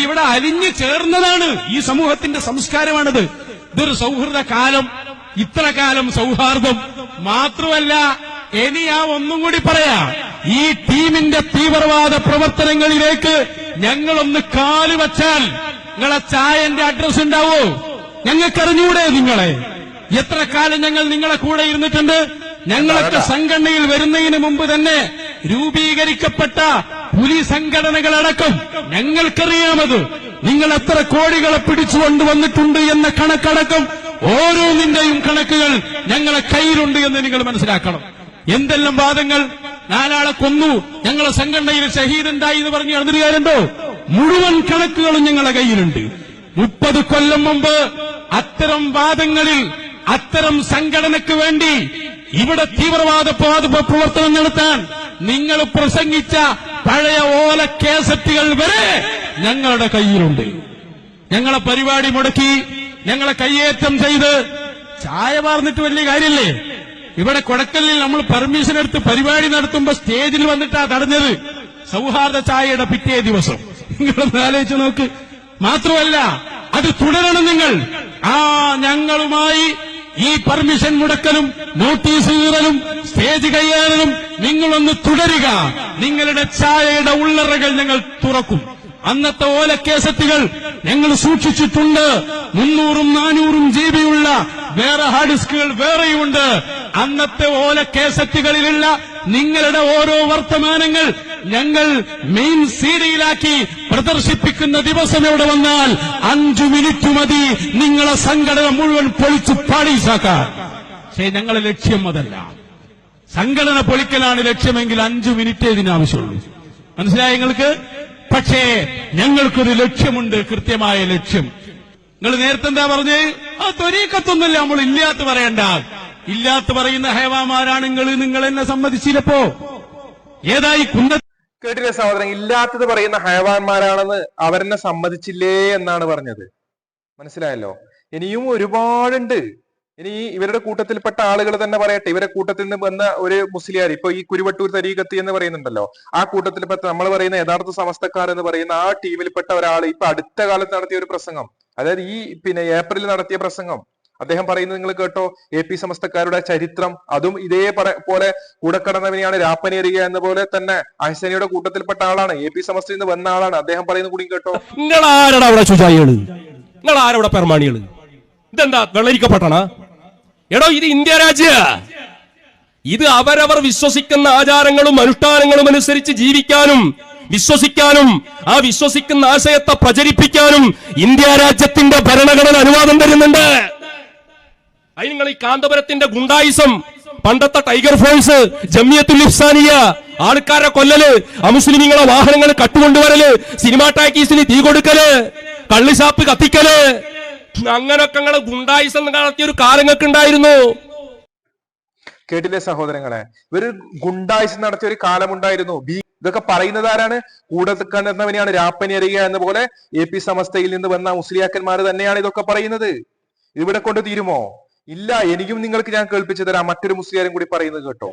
ഇവിടെ അലിഞ്ഞു ചേർന്നതാണ്. ഈ സമൂഹത്തിന്റെ സംസ്കാരമാണിത്. ഇതൊരു സൗഹൃദ കാലം, ഇത്ര കാലം സൗഹാർദ്ദം മാത്രമല്ല. ഇനി ഞാൻ ഒന്നും കൂടി പറയാം, ഈ ടീമിന്റെ തീവ്രവാദ പ്രവർത്തനങ്ങളിലേക്ക് ഞങ്ങളൊന്ന് കാലുവച്ചാൽ നിങ്ങളെ ചായന്റെ അഡ്രസ് ഉണ്ടാവോ? ഞങ്ങൾക്കറിഞ്ഞൂടെ നിങ്ങളെ? എത്ര കാലം ഞങ്ങൾ നിങ്ങളെ കൂടെ ഇരുന്നിട്ടുണ്ട്. ഞങ്ങളൊക്കെ സംഘടനയിൽ വരുന്നതിന് മുമ്പ് തന്നെ രൂപീകരിക്കപ്പെട്ട പുലി സംഘടനകളടക്കം ഞങ്ങൾക്കറിയാമത്. നിങ്ങൾ എത്ര കോടികളെ പിടിച്ചുകൊണ്ടുവന്നിട്ടുണ്ട് എന്ന കണക്കടക്കം ഓരോന്നിന്റെയും കണക്കുകൾ ഞങ്ങളെ കയ്യിലുണ്ട് എന്ന് നിങ്ങൾ മനസ്സിലാക്കണം. എന്തെല്ലാം വാദങ്ങൾ, 4 ആളെ കൊന്നു, ഞങ്ങളെ സംഘടനയിൽ ഷഹീദുണ്ടായി എന്ന് പറഞ്ഞ് നടന്നിരുകാരുണ്ടോ? മുഴുവൻ കണക്കുകളും ഞങ്ങളുടെ കയ്യിലുണ്ട്. 30 കൊല്ലം മുമ്പ് അത്തരം വാദങ്ങളിൽ, അത്തരം സംഘടനയ്ക്ക് വേണ്ടി ഇവിടെ തീവ്രവാദ പ്രവർത്തനം നടത്താൻ നിങ്ങൾ പ്രസംഗിച്ച പഴയ ഓല കേസറ്റുകൾ വരെ ഞങ്ങളുടെ കയ്യിലുണ്ട്. ഞങ്ങളെ പരിപാടി മുടക്കി, ഞങ്ങളെ കയ്യേറ്റം ചെയ്ത് ചായ പാർന്നിട്ട് വലിയ കാര്യമില്ലേ? ഇവിടെ കൊടക്കലിൽ നമ്മൾ പെർമിഷൻ എടുത്ത് പരിപാടി നടത്തുമ്പോ സ്റ്റേജിൽ വന്നിട്ടാ തടഞ്ഞത്. സൗഹാർദ്ദ ചായയുടെ പിറ്റേ ദിവസം. നിങ്ങളൊന്ന് ആലോചിച്ച് നോക്ക്. മാത്രമല്ല, അത് തുടരണം നിങ്ങൾ. ഞങ്ങളുമായി ഈ പെർമിഷൻ മുടക്കലും നോട്ടീസ് കീറലും സ്റ്റേജ് കയ്യേറലും നിങ്ങളൊന്ന് തുടരുക. നിങ്ങളുടെ ചായയുടെ ഉള്ളറകൾ ഞങ്ങൾ തുറക്കും. അന്നത്തെ ഓലക്കേസറ്റുകൾ ഞങ്ങൾ സൂക്ഷിച്ചിട്ടുണ്ട്. 300-ഉം 400-ഉം GB ഉള്ള വേറെ ഹാർഡ് ഡിസ്കുകൾ വേറെയുമുണ്ട്. അന്നത്തെ ഓലക്കേസറ്റുകളിലുള്ള നിങ്ങളുടെ ഓരോ വർത്തമാനങ്ങൾ ഞങ്ങൾ മെയിൻ സീഡിയിലാക്കി പ്രദർശിപ്പിക്കുന്ന ദിവസം എവിടെ വന്നാൽ 5 മിനിറ്റ് മതി നിങ്ങളെ സംഘടന മുഴുവൻ പൊളിച്ചു പാളീസാക്കാൻ. പക്ഷേ ഞങ്ങളെ ലക്ഷ്യം അതല്ല. സംഘടന പൊളിക്കലാണ് ലക്ഷ്യമെങ്കിൽ 5 മിനിറ്റേ ഇതിനാവശ്യമുള്ളൂ. മനസ്സിലായി നിങ്ങൾക്ക്? പക്ഷേ ഞങ്ങൾക്കൊരു ലക്ഷ്യമുണ്ട്, കൃത്യമായ ലക്ഷ്യം. നിങ്ങൾ നേരത്തെ എന്താ പറഞ്ഞ്? ത്വരീക്കത്തൊന്നുമില്ല, നമ്മൾ ഇല്ലാത്ത പറയണ്ട. ഇല്ലാത്ത പറയുന്ന ഹേവാമാരാണ് നിങ്ങൾ എന്നെ സമ്മതിച്ചില്ലപ്പോ. ഏതായി കേട്ടില്ലേ സഹോദരൻ? ഇല്ലാത്തത് പറയുന്ന ഹയവാന്മാരാണെന്ന് അവരെന്നെ സമ്മതിച്ചില്ലേ എന്നാണ് പറഞ്ഞത്. മനസ്സിലായല്ലോ? ഇനിയും ഒരുപാടുണ്ട്. ഇനി ഇവരുടെ കൂട്ടത്തിൽപ്പെട്ട ആളുകൾ തന്നെ പറയട്ടെ. ഇവരുടെ കൂട്ടത്തിൽ നിന്ന് വന്ന ഒരു മുസ്ലിയാർ, ഇപ്പൊ ഈ കുരുവട്ടൂർ തരീഖത്ത് എന്ന് പറയുന്നുണ്ടല്ലോ, ആ കൂട്ടത്തിൽപ്പെട്ട നമ്മൾ പറയുന്ന യഥാർത്ഥ സമസ്തക്കാർ എന്ന് പറയുന്ന ആ ടീമിൽപ്പെട്ട ഒരാൾ ഇപ്പൊ അടുത്ത കാലത്ത് നടത്തിയ ഒരു പ്രസംഗം, അതായത് ഈ ഏപ്രിൽ നടത്തിയ പ്രസംഗം, അദ്ദേഹം പറയുന്നത് നിങ്ങൾ കേട്ടോ? AP സമസ്തക്കാരുടെ ചരിത്രം, അതും പോലെ കൂടെ കടന്നവനെയാണ് രാപ്പനേറിയ എന്ന പോലെ തന്നെ അഹ്സനിയുടെ കൂട്ടത്തിൽപ്പെട്ട ആളാണ്, AP സമസ്തയിൽ നിന്ന് വന്ന ആളാണ്. അദ്ദേഹം പറയുന്നത് കൂടി കേട്ടോ? നിങ്ങൾ ആരാടാ അവിടെ ശുചായികള്? നിങ്ങൾ ആരവിടെ പെർമാണികള്? ഇതെന്താ വെള്ളരിക്കപ്പെട്ടണ? എടോ, ഇത് ഇന്ത്യ രാജ്യ. ഇത് അവരവർ വിശ്വസിക്കുന്ന ആചാരങ്ങളും അനുഷ്ഠാനങ്ങളും അനുസരിച്ച് ജീവിക്കാനും വിശ്വസിക്കാനും ആ വിശ്വസിക്കുന്ന ആശയത്തെ പ്രചരിപ്പിക്കാനും ഇന്ത്യ രാജ്യത്തിന്റെ ഭരണഘടന അനുവാദം തരുന്നുണ്ട്. അതിന് നിങ്ങൾ ഈ കാന്തപുരത്തിന്റെ ഗുണ്ടായിസം, പണ്ടത്തെ ടൈഗർ ഫോഴ്സ്, ജമിയത്തുൽ ഇഹ്സാനിയ, ആൾക്കാരെ കൊല്ലല്, അമുസ്ലിമീങ്ങളെ വാഹനങ്ങൾ കട്ടുകൊണ്ടുവരല്, സിനിമാ ടാക്കീസിന് തീ കൊടുക്കല്, കള്ളിഷാപ്പ് കത്തിക്കല്, അങ്ങനൊക്കെ നിങ്ങളെ ഗുണ്ടായിസം നടത്തിയ ഒരു കാലങ്ങൾക്ക് ഉണ്ടായിരുന്നു. കേട്ടില്ലേ സഹോദരങ്ങളെ? ഇവര് ഗുണ്ടായിസം നടത്തിയ ഒരു കാലമുണ്ടായിരുന്നു. ഇതൊക്കെ പറയുന്നത് ആരാണ്? കൂടെ കടന്നവനെയാണ് രാപ്പനി അറിയുക എന്ന പോലെ AP സമസ്തയിൽ നിന്ന് വന്ന മുസ്ലിയാക്കന്മാർ തന്നെയാണ് ഇതൊക്കെ പറയുന്നത്. ഇവിടെ കൊണ്ട് തീരുമോ? ഇല്ല. എനിക്കും നിങ്ങൾക്ക് ഞാൻ കേൾപ്പിച്ചു തരാം. മറ്റൊരു മുസ്ലിയാരും കൂടി പറയുന്നത് കേട്ടോ.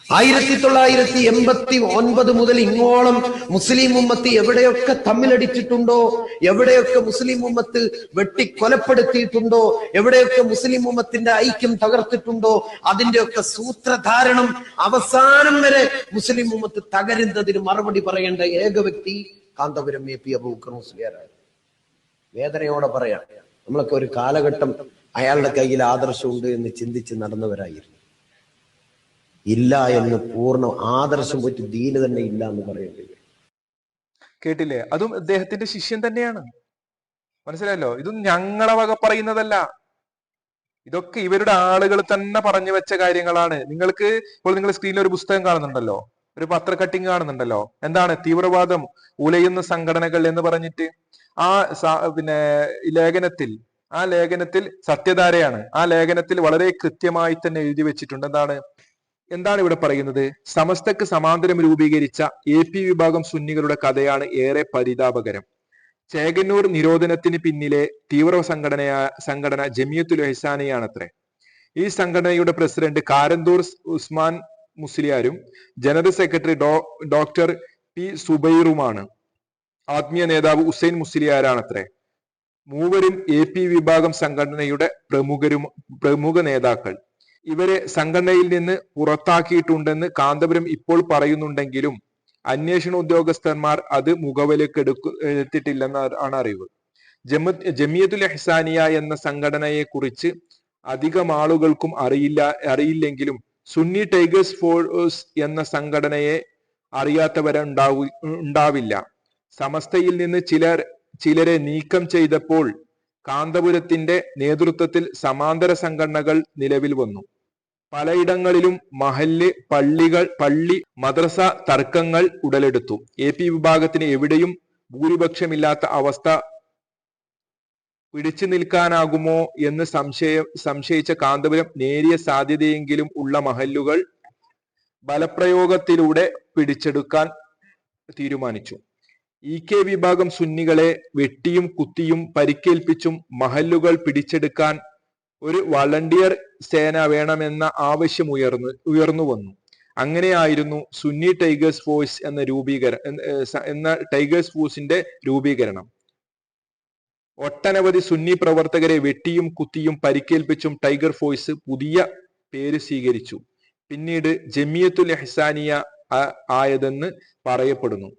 1989 മുതൽ ഇങ്ങോളം മുസ്ലിം ഉമ്മത്ത് എവിടെയൊക്കെ തമ്മിലടിച്ചിട്ടുണ്ടോ, എവിടെയൊക്കെ മുസ്ലിം ഉമ്മത്ത് വെട്ടിക്കൊലപ്പെടുത്തിയിട്ടുണ്ടോ, എവിടെയൊക്കെ മുസ്ലിം ഉമ്മത്തിന്റെ ഐക്യം തകർത്തിട്ടുണ്ടോ, അതിന്റെയൊക്കെ സൂത്രധാരണം അവസാനം വരെ മുസ്ലിം ഉമ്മത്ത് തകരുന്നതിന് മറുപടി പറയേണ്ട ഏക വ്യക്തി കാന്തപുരം AP അബൂബക്കർ മുസ്ലിയാരാണ്. വേദനയോടെ പറയാം, നമ്മളൊക്കെ ഒരു കാലഘട്ടം അയാളുടെ കയ്യിൽ ആദർശമുണ്ട് എന്ന് ചിന്തിച്ച് നടന്നവരായിരുന്നു. ഇല്ല എന്ന് പൂർണ്ണ ആദർശം പോയിട്ട് ദീന് തന്നെ ഇല്ല എന്ന് പറയേണ്ടി വരും. കേട്ടില്ലേ? അതും അദ്ദേഹത്തിന്റെ ശിഷ്യൻ തന്നെയാണ്. മനസ്സിലായല്ലോ? ഇതും ഞങ്ങളെ വക പറയുന്നതല്ല. ഇതൊക്കെ ഇവരുടെ ആളുകൾ തന്നെ പറഞ്ഞു വെച്ച കാര്യങ്ങളാണ്. നിങ്ങൾക്ക് ഇപ്പോൾ നിങ്ങൾ സ്ക്രീനിൽ ഒരു പുസ്തകം കാണുന്നുണ്ടല്ലോ, ഒരു പത്ര കട്ടിങ് കാണുന്നുണ്ടല്ലോ. എന്താണ്? തീവ്രവാദം ഉലയുന്ന സംഘടനകൾ എന്ന് പറഞ്ഞിട്ട് ആ ലേഖനത്തിൽ ആ ലേഖനത്തിൽ സത്യധാരയാണ്. ആ ലേഖനത്തിൽ വളരെ കൃത്യമായി തന്നെ എഴുതി വെച്ചിട്ടുണ്ട്. എന്താണ് ഇവിടെ പറയുന്നത്? സമസ്തക്ക് സമാന്തരം രൂപീകരിച്ച AP വിഭാഗം സുന്നികളുടെ കഥയാണ് ഏറെ പരിതാപകരം. ചേകന്നൂർ നിരോധനത്തിന് പിന്നിലെ തീവ്ര സംഘടന ജമിയത്തുൽ ഇഹ്സാനിയാണത്രേ. ഈ സംഘടനയുടെ പ്രസിഡന്റ് കാരന്തൂർ ഉസ്മാൻ മുസ്ലിയാരും ജനറൽ സെക്രട്ടറി ഡോക്ടർ പി സുബൈറുമാണ്. ആത്മീയ നേതാവ് ഹുസൈൻ മുസ്ലിയാരാണത്രേ. മൂവരും AP വിഭാഗം സംഘടനയുടെ പ്രമുഖ നേതാക്കൾ. ഇവരെ സംഘടനയിൽ നിന്ന് പുറത്താക്കിയിട്ടുണ്ടെന്ന് കാന്തപുരം ഇപ്പോൾ പറയുന്നുണ്ടെങ്കിലും അന്വേഷണ ഉദ്യോഗസ്ഥന്മാർ അത് മുഖവിലേക്ക് എടുത്തിട്ടില്ലെന്നാണ് അറിവ്. ജമിയത്തുൽ ഇഹ്സാനിയ എന്ന സംഘടനയെ കുറിച്ച് അധികം ആളുകൾക്കും അറിയില്ലെങ്കിലും സുന്നി ടൈഗേഴ്സ് ഫോഴ്സ് എന്ന സംഘടനയെ അറിയാത്തവരുണ്ടാവില്ല. സമസ്തയിൽ നിന്ന് ചിലരെ നീക്കം ചെയ്തപ്പോൾ കാന്തപുരത്തിന്റെ നേതൃത്വത്തിൽ സമാന്തര സംഘടനകൾ നിലവിൽ വന്നു. പലയിടങ്ങളിലും മഹല്ല്, പള്ളി, മദ്രസ തർക്കങ്ങൾ ഉടലെടുത്തു. AP വിഭാഗത്തിന് എവിടെയും ഭൂരിപക്ഷമില്ലാത്ത അവസ്ഥ പിടിച്ചു നിൽക്കാനാകുമോ എന്ന് സംശയിച്ച കാന്തപുരം നേരിയ സാധ്യതയെങ്കിലും ഉള്ള മഹല്ലുകൾ ബലപ്രയോഗത്തിലൂടെ പിടിച്ചെടുക്കാൻ തീരുമാനിച്ചു. EK വിഭാഗം സുന്നികളെ വെട്ടിയും കുത്തിയും പരിക്കേൽപ്പിച്ചും മഹല്ലുകൾ പിടിച്ചെടുക്കാൻ ഒരു വളണ്ടിയർ സേന വേണമെന്ന ആവശ്യം ഉയർന്നു വന്നു. അങ്ങനെയായിരുന്നു സുന്നി ടൈഗേഴ്സ് ഫോഴ്സ് എന്ന ടൈഗേഴ്സ് ഫോഴ്സിന്റെ രൂപീകരണം. ഒട്ടനവധി സുന്നി പ്രവർത്തകരെ വെട്ടിയും കുത്തിയും പരിക്കേൽപ്പിച്ചും ടൈഗർ ഫോഴ്സ് പുതിയ പേര് സ്വീകരിച്ചു. പിന്നീട് ജമിയത്തുൽ ഇഹ്സാനിയ ആയതെന്ന് പറയപ്പെടുന്നു.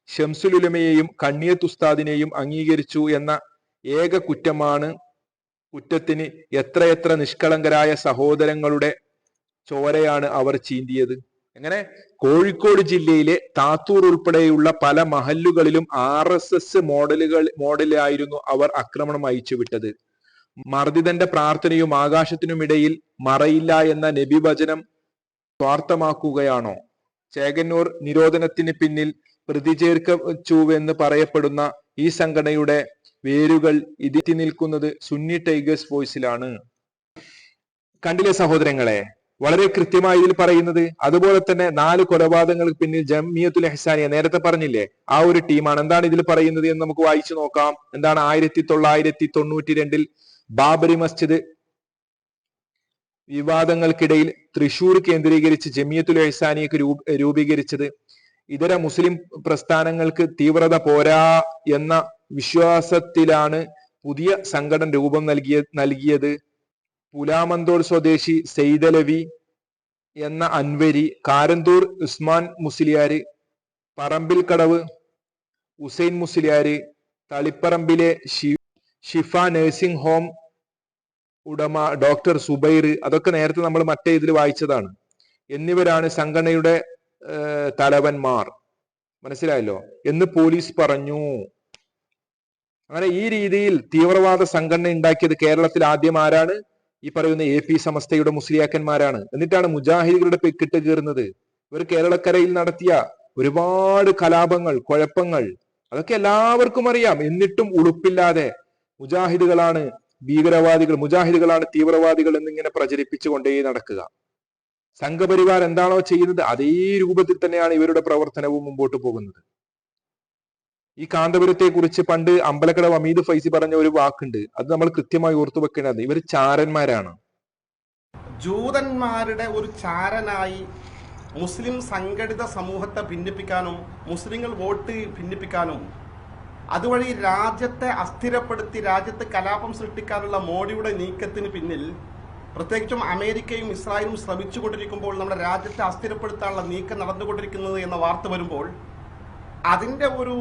ഷംസുൽ ഉലമയെയും കണ്ണിയത്ത് ഉസ്താദിനെയും അംഗീകരിച്ചു എന്ന ഏക കുറ്റത്തിന് എത്രയെത്ര നിഷ്കളങ്കരായ സഹോദരങ്ങളുടെ ചോരയാണ് അവർ ചീന്തിയത്. അങ്ങനെ കോഴിക്കോട് ജില്ലയിലെ താത്തൂർ ഉൾപ്പെടെയുള്ള പല മഹല്ലുകളിലും RSS മോഡലായിരുന്നു അവർ ആക്രമണം അയച്ചുവിട്ടത്. മർദിതന്റെ പ്രാർത്ഥനയും ആകാശത്തിനുമിടയിൽ മറയില്ല എന്ന നബിവചനം സ്വാർത്ഥമാക്കുകയാണോ? ചേകന്നൂർ നിരോധനത്തിന് പിന്നിൽ പ്രതിചേർച്ചുവെന്ന് പറയപ്പെടുന്ന ഈ സംഘടനയുടെ വേരുകൾ എത്തി നിൽക്കുന്നത് സുന്നി ടൈഗേഴ്സ് ഫോഴ്സിലാണ്. കണ്ടില്ലേ സഹോദരങ്ങളെ, വളരെ കൃത്യമായി ഇതിൽ പറയുന്നത്. അതുപോലെ തന്നെ 4 കൊലപാതകങ്ങൾക്ക് പിന്നിൽ ജമിയത്തുൽ ഇഹ്സാനിയ, നേരത്തെ പറഞ്ഞില്ലേ, ആ ഒരു ടീമാണ്. എന്താണ് ഇതിൽ പറയുന്നത് എന്ന് നമുക്ക് വായിച്ചു നോക്കാം. എന്താണ്? 1992 ബാബരി മസ്ജിദ് വിവാദങ്ങൾക്കിടയിൽ തൃശൂർ കേന്ദ്രീകരിച്ച് ജമിയത്തുൽ ഇഹ്സാനിയക്ക് രൂപീകരിച്ചത്. ഇതര മുസ്ലിം പ്രസ്ഥാനങ്ങൾക്ക് തീവ്രത പോരാ എന്ന വിശ്വാസത്തിലാണ് പുതിയ സംഘടന രൂപം നൽകിയത്. പുലാമന്തോൾ സ്വദേശി സെയ്ദലവി എന്ന അൻവരി, കാരന്തൂർ ഉസ്മാൻ മുസ്ലിയാര്, പറമ്പിൽ കടവ് ഹുസൈൻ മുസ്ലിയാര്, തളിപ്പറമ്പിലെ ഷിഫ നഴ്സിംഗ് ഹോം ഉടമ ഡോക്ടർ സുബൈർ, അതൊക്കെ നേരത്തെ നമ്മൾ മറ്റേ ഇതിൽ വായിച്ചതാണ്. എന്നിവരാണ് സംഘടനയുടെ തലവന്മാർ. മനസ്സിലായല്ലോ എന്ന് പോലീസ് പറഞ്ഞു. അങ്ങനെ ഈ രീതിയിൽ തീവ്രവാദ സംഘടന ഉണ്ടാക്കിയത് കേരളത്തിൽ ആദ്യം ആരാണ്? ഈ പറയുന്ന AP സമസ്തയുടെ മുസ്ലിയാക്കന്മാരാണ്. എന്നിട്ടാണ് മുജാഹിദുകളുടെ പെക്കിട്ട് കീറുന്നത്. ഇവർ കേരളക്കരയിൽ നടത്തിയ ഒരുപാട് കലാപങ്ങൾ, കുഴപ്പങ്ങൾ, അതൊക്കെ എല്ലാവർക്കും അറിയാം. എന്നിട്ടും ഉളുപ്പില്ലാതെ മുജാഹിദുകളാണ് ഭീകരവാദികൾ, മുജാഹിദുകളാണ് തീവ്രവാദികൾ എന്നിങ്ങനെ പ്രചരിപ്പിച്ചുകൊണ്ടേ നടക്കുക. സംഘപരിവാർ എന്താണോ ചെയ്യുന്നത് അതേ രൂപത്തിൽ തന്നെയാണ് ഇവരുടെ പ്രവർത്തനവും മുമ്പോട്ട് പോകുന്നത്. ഈ കാന്തപുരത്തെ കുറിച്ച് പണ്ട് അമ്പലക്കട ഹമീദ് ഫൈസി പറഞ്ഞ ഒരു വാക്കുണ്ട്, അത് നമ്മൾ കൃത്യമായി ഓർത്തു വെക്കേണ്ടത്. ഇവർ ചാരന്മാരാണ്. ജൂതന്മാരുടെ ഒരു ചാരനായി മുസ്ലിം സംഘടിത സമൂഹത്തെ ഭിന്നിപ്പിക്കാനും മുസ്ലിങ്ങൾ വോട്ട് ഭിന്നിപ്പിക്കാനും അതുവഴി രാജ്യത്തെ അസ്ഥിരപ്പെടുത്തി രാജ്യത്ത് കലാപം സൃഷ്ടിക്കാനുള്ള മോഡിയുടെ നീക്കത്തിന് പിന്നിൽ പ്രത്യേകിച്ചും അമേരിക്കയും ഇസ്രായേലും ശ്രമിച്ചുകൊണ്ടിരിക്കുമ്പോൾ നമ്മുടെ രാജ്യത്തെ അസ്ഥിരപ്പെടുത്താനുള്ള നീക്കം നടന്നുകൊണ്ടിരിക്കുന്നത് എന്ന വാർത്ത വരുമ്പോൾ അതിൻ്റെ ഒരു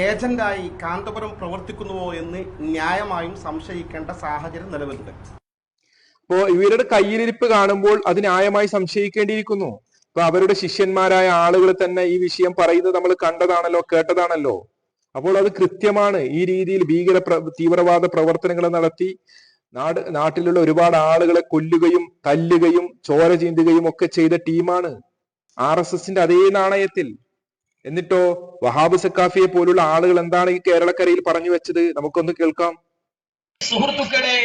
ഏജന്റായി കാന്തപുരം പ്രവർത്തിക്കുന്നുവോ എന്ന് ന്യായമായും സംശയിക്കേണ്ട സാഹചര്യം നിലവിലുണ്ട്. അപ്പോ ഇവരുടെ കയ്യിലിരിപ്പ് കാണുമ്പോൾ അത് ന്യായമായി സംശയിക്കേണ്ടിയിരിക്കുന്നു. ഇപ്പൊ അവരുടെ ശിഷ്യന്മാരായ ആളുകൾ തന്നെ ഈ വിഷയം പറയുന്നത് നമ്മൾ കണ്ടതാണല്ലോ, കേട്ടതാണല്ലോ. അപ്പോൾ അത് കൃത്യമാണ്. ഈ രീതിയിൽ തീവ്രവാദ പ്രവർത്തനങ്ങൾ നടത്തി നാട്ടിലുള്ള ഒരുപാട് ആളുകളെ കൊല്ലുകയും തല്ലുകയും ചോര ചീന്തുകയും ഒക്കെ ചെയ്ത ടീമാണ് RSSന്റെ അതേ നാണയത്തിൽ. എന്നിട്ടോ വഹാബ് സക്കാഫിയെ പോലുള്ള ആളുകൾ എന്താണ് ഈ കേരളക്കരയിൽ പറഞ്ഞു വെച്ചത്? നമുക്കൊന്ന് കേൾക്കാം. സുഹൃത്തുക്കളെ,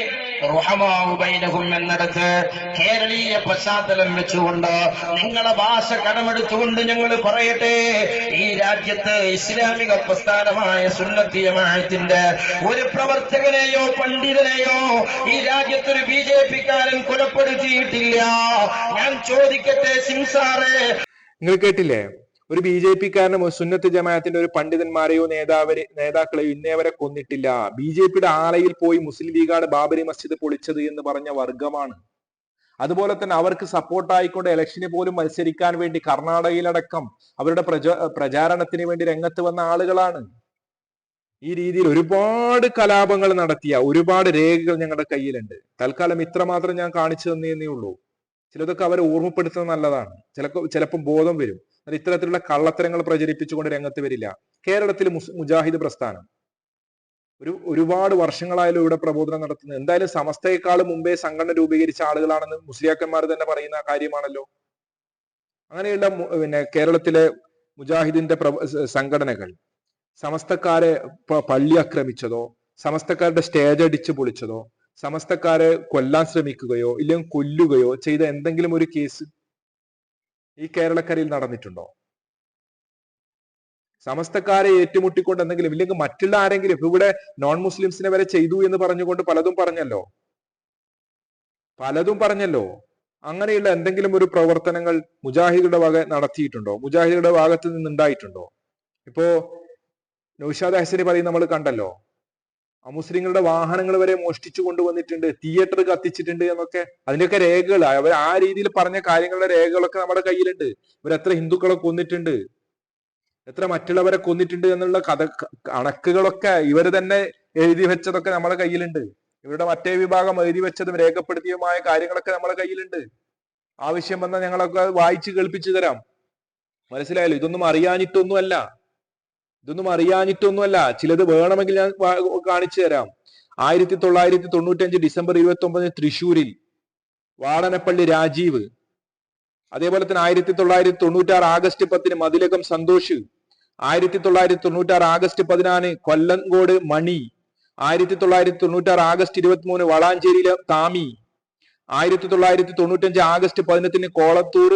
റുഹമാഉ ബൈനഹും എന്നിടത്ത് കേരളീയ പശ്ചാത്തലം വെച്ചുകൊണ്ട് നിങ്ങളെ ഭാഷ കടമെടുത്തുകൊണ്ട് ഞങ്ങൾ പറയട്ടെ, ഈ രാജ്യത്ത് ഇസ്ലാമിക പ്രസ്ഥാനമായ സുന്നത്തി ജമാഅത്തിന്റെ ഒരു പ്രവർത്തകനെയോ പണ്ഡിതനെയോ ഈ രാജ്യത്തൊരു BJP-കാരൻ കൊലപ്പെടുത്തിയിട്ടില്ല. ഞാൻ ചോദിക്കട്ടെ സിംസാറെ, നിങ്ങൾ കേട്ടില്ലേ? ഒരു BJP-കാരനും സുന്നത്ത് ജമാഅത്തിന്റെ ഒരു പണ്ഡിതന്മാരെയോ നേതാക്കളെയോ ഇന്നേവരെ കൊന്നിട്ടില്ല. BJP-യുടെ ആലയിൽ പോയി മുസ്ലിം ലീഗാണ് ബാബരി മസ്ജിദ് പൊളിച്ചത് എന്ന് പറഞ്ഞ വർഗമാണ്. അതുപോലെ തന്നെ അവർക്ക് സപ്പോർട്ടായിക്കൊണ്ട് ഇലക്ഷന് പോലും മത്സരിക്കാൻ വേണ്ടി കർണാടകയിലടക്കം അവരുടെ പ്രചാരണത്തിന് വേണ്ടി രംഗത്ത് വന്ന ആളുകളാണ്. ഈ രീതിയിൽ ഒരുപാട് കലാപങ്ങൾ നടത്തിയ ഒരുപാട് രേഖകൾ ഞങ്ങളുടെ കയ്യിലുണ്ട്. തൽക്കാലം ഇത്രമാത്രം ഞാൻ കാണിച്ചു തന്നേ ഉള്ളൂ. ചിലതൊക്കെ അവരെ ഓർമ്മപ്പെടുത്തുന്നത് നല്ലതാണ്. ചിലപ്പോൾ ബോധം വരും. അത് ഇത്തരത്തിലുള്ള കള്ളത്തരങ്ങൾ പ്രചരിപ്പിച്ചുകൊണ്ട് രംഗത്ത് വരില്ല. കേരളത്തിൽ മുജാഹിദ് പ്രസ്ഥാനം ഒരുപാട് വർഷങ്ങളായാലും ഇവിടെ പ്രബോധനം നടത്തുന്നത്. എന്തായാലും സമസ്തയെക്കാളും മുമ്പേ സംഘടന രൂപീകരിച്ച ആളുകളാണെന്ന് മുസ്ലിയാക്കന്മാർ തന്നെ പറയുന്ന കാര്യമാണല്ലോ. അങ്ങനെയുള്ള കേരളത്തിലെ മുജാഹിദിന്റെ സംഘടനകൾ സമസ്തക്കാരെ പള്ളി ആക്രമിച്ചതോ, സമസ്തക്കാരുടെ സ്റ്റേജ് അടിച്ചു പൊളിച്ചതോ, സമസ്തക്കാരെ കൊല്ലാൻ ശ്രമിക്കുകയോ ഇല്ലെങ്കിൽ കൊല്ലുകയോ ചെയ്ത എന്തെങ്കിലും ഒരു കേസ് ഈ കേരളക്കരയിൽ നടന്നിട്ടുണ്ടോ? സമസ്തക്കാരെ ഏറ്റുമുട്ടിക്കൊണ്ട് എന്തെങ്കിലും, ഇല്ലെങ്കിൽ മറ്റുള്ള ആരെങ്കിലും, ഇപ്പൊ ഇവിടെ നോൺ മുസ്ലിംസിനെ വരെ ചെയ്തു എന്ന് പറഞ്ഞുകൊണ്ട് പലതും പറഞ്ഞല്ലോ. അങ്ങനെയുള്ള എന്തെങ്കിലും ഒരു പ്രവർത്തനങ്ങൾ മുജാഹിദുടെ വക നടത്തിയിട്ടുണ്ടോ? മുജാഹിദുടെ ഭാഗത്ത് നിന്നുണ്ടായിട്ടുണ്ടോ? ഇപ്പോ നൗഷാദ് ഹസനി പറയും, നമ്മൾ കണ്ടല്ലോ, അമുസ്ലിങ്ങളുടെ വാഹനങ്ങൾ വരെ മോഷ്ടിച്ചു കൊണ്ടുവന്നിട്ടുണ്ട്, തിയേറ്റർ കത്തിച്ചിട്ടുണ്ട് എന്നൊക്കെ. അതിന്റെയൊക്കെ രേഖകൾ, അവർ ആ രീതിയിൽ പറഞ്ഞ കാര്യങ്ങളുടെ രേഖകളൊക്കെ നമ്മുടെ കയ്യിലുണ്ട്. ഇവരെത്ര ഹിന്ദുക്കളെ കൊന്നിട്ടുണ്ട്, എത്ര മറ്റുള്ളവരെ കൊന്നിട്ടുണ്ട് എന്നുള്ള കണക്കുകളൊക്കെ ഇവർ തന്നെ എഴുതി വെച്ചതൊക്കെ നമ്മുടെ കയ്യിലുണ്ട്. ഇവരുടെ മറ്റേ വിഭാഗം എഴുതി വെച്ചതും രേഖപ്പെടുത്തിയതുമായ കാര്യങ്ങളൊക്കെ നമ്മുടെ കയ്യിലുണ്ട്. ആവശ്യം വന്നാൽ ഞങ്ങളൊക്കെ വായിച്ച് കേൾപ്പിച്ചു തരാം. മനസ്സിലായല്ലോ? ഇതൊന്നും അറിയാഞ്ഞിട്ടൊന്നുമല്ല. ചിലത് വേണമെങ്കിൽ ഞാൻ കാണിച്ചു തരാം. 1995 ഡിസംബർ 29 തൃശ്ശൂരിൽ വാടനപ്പള്ളി രാജീവ്, അതേപോലെ തന്നെ 1996 ആഗസ്റ്റ് 10 മതിലകം സന്തോഷ്, 1996 ആഗസ്റ്റ് 14 കൊല്ലങ്കോട് മണി, 1996 August 23 വളാഞ്ചേരിയിലെ Thami, 1995 August 18 Kolathur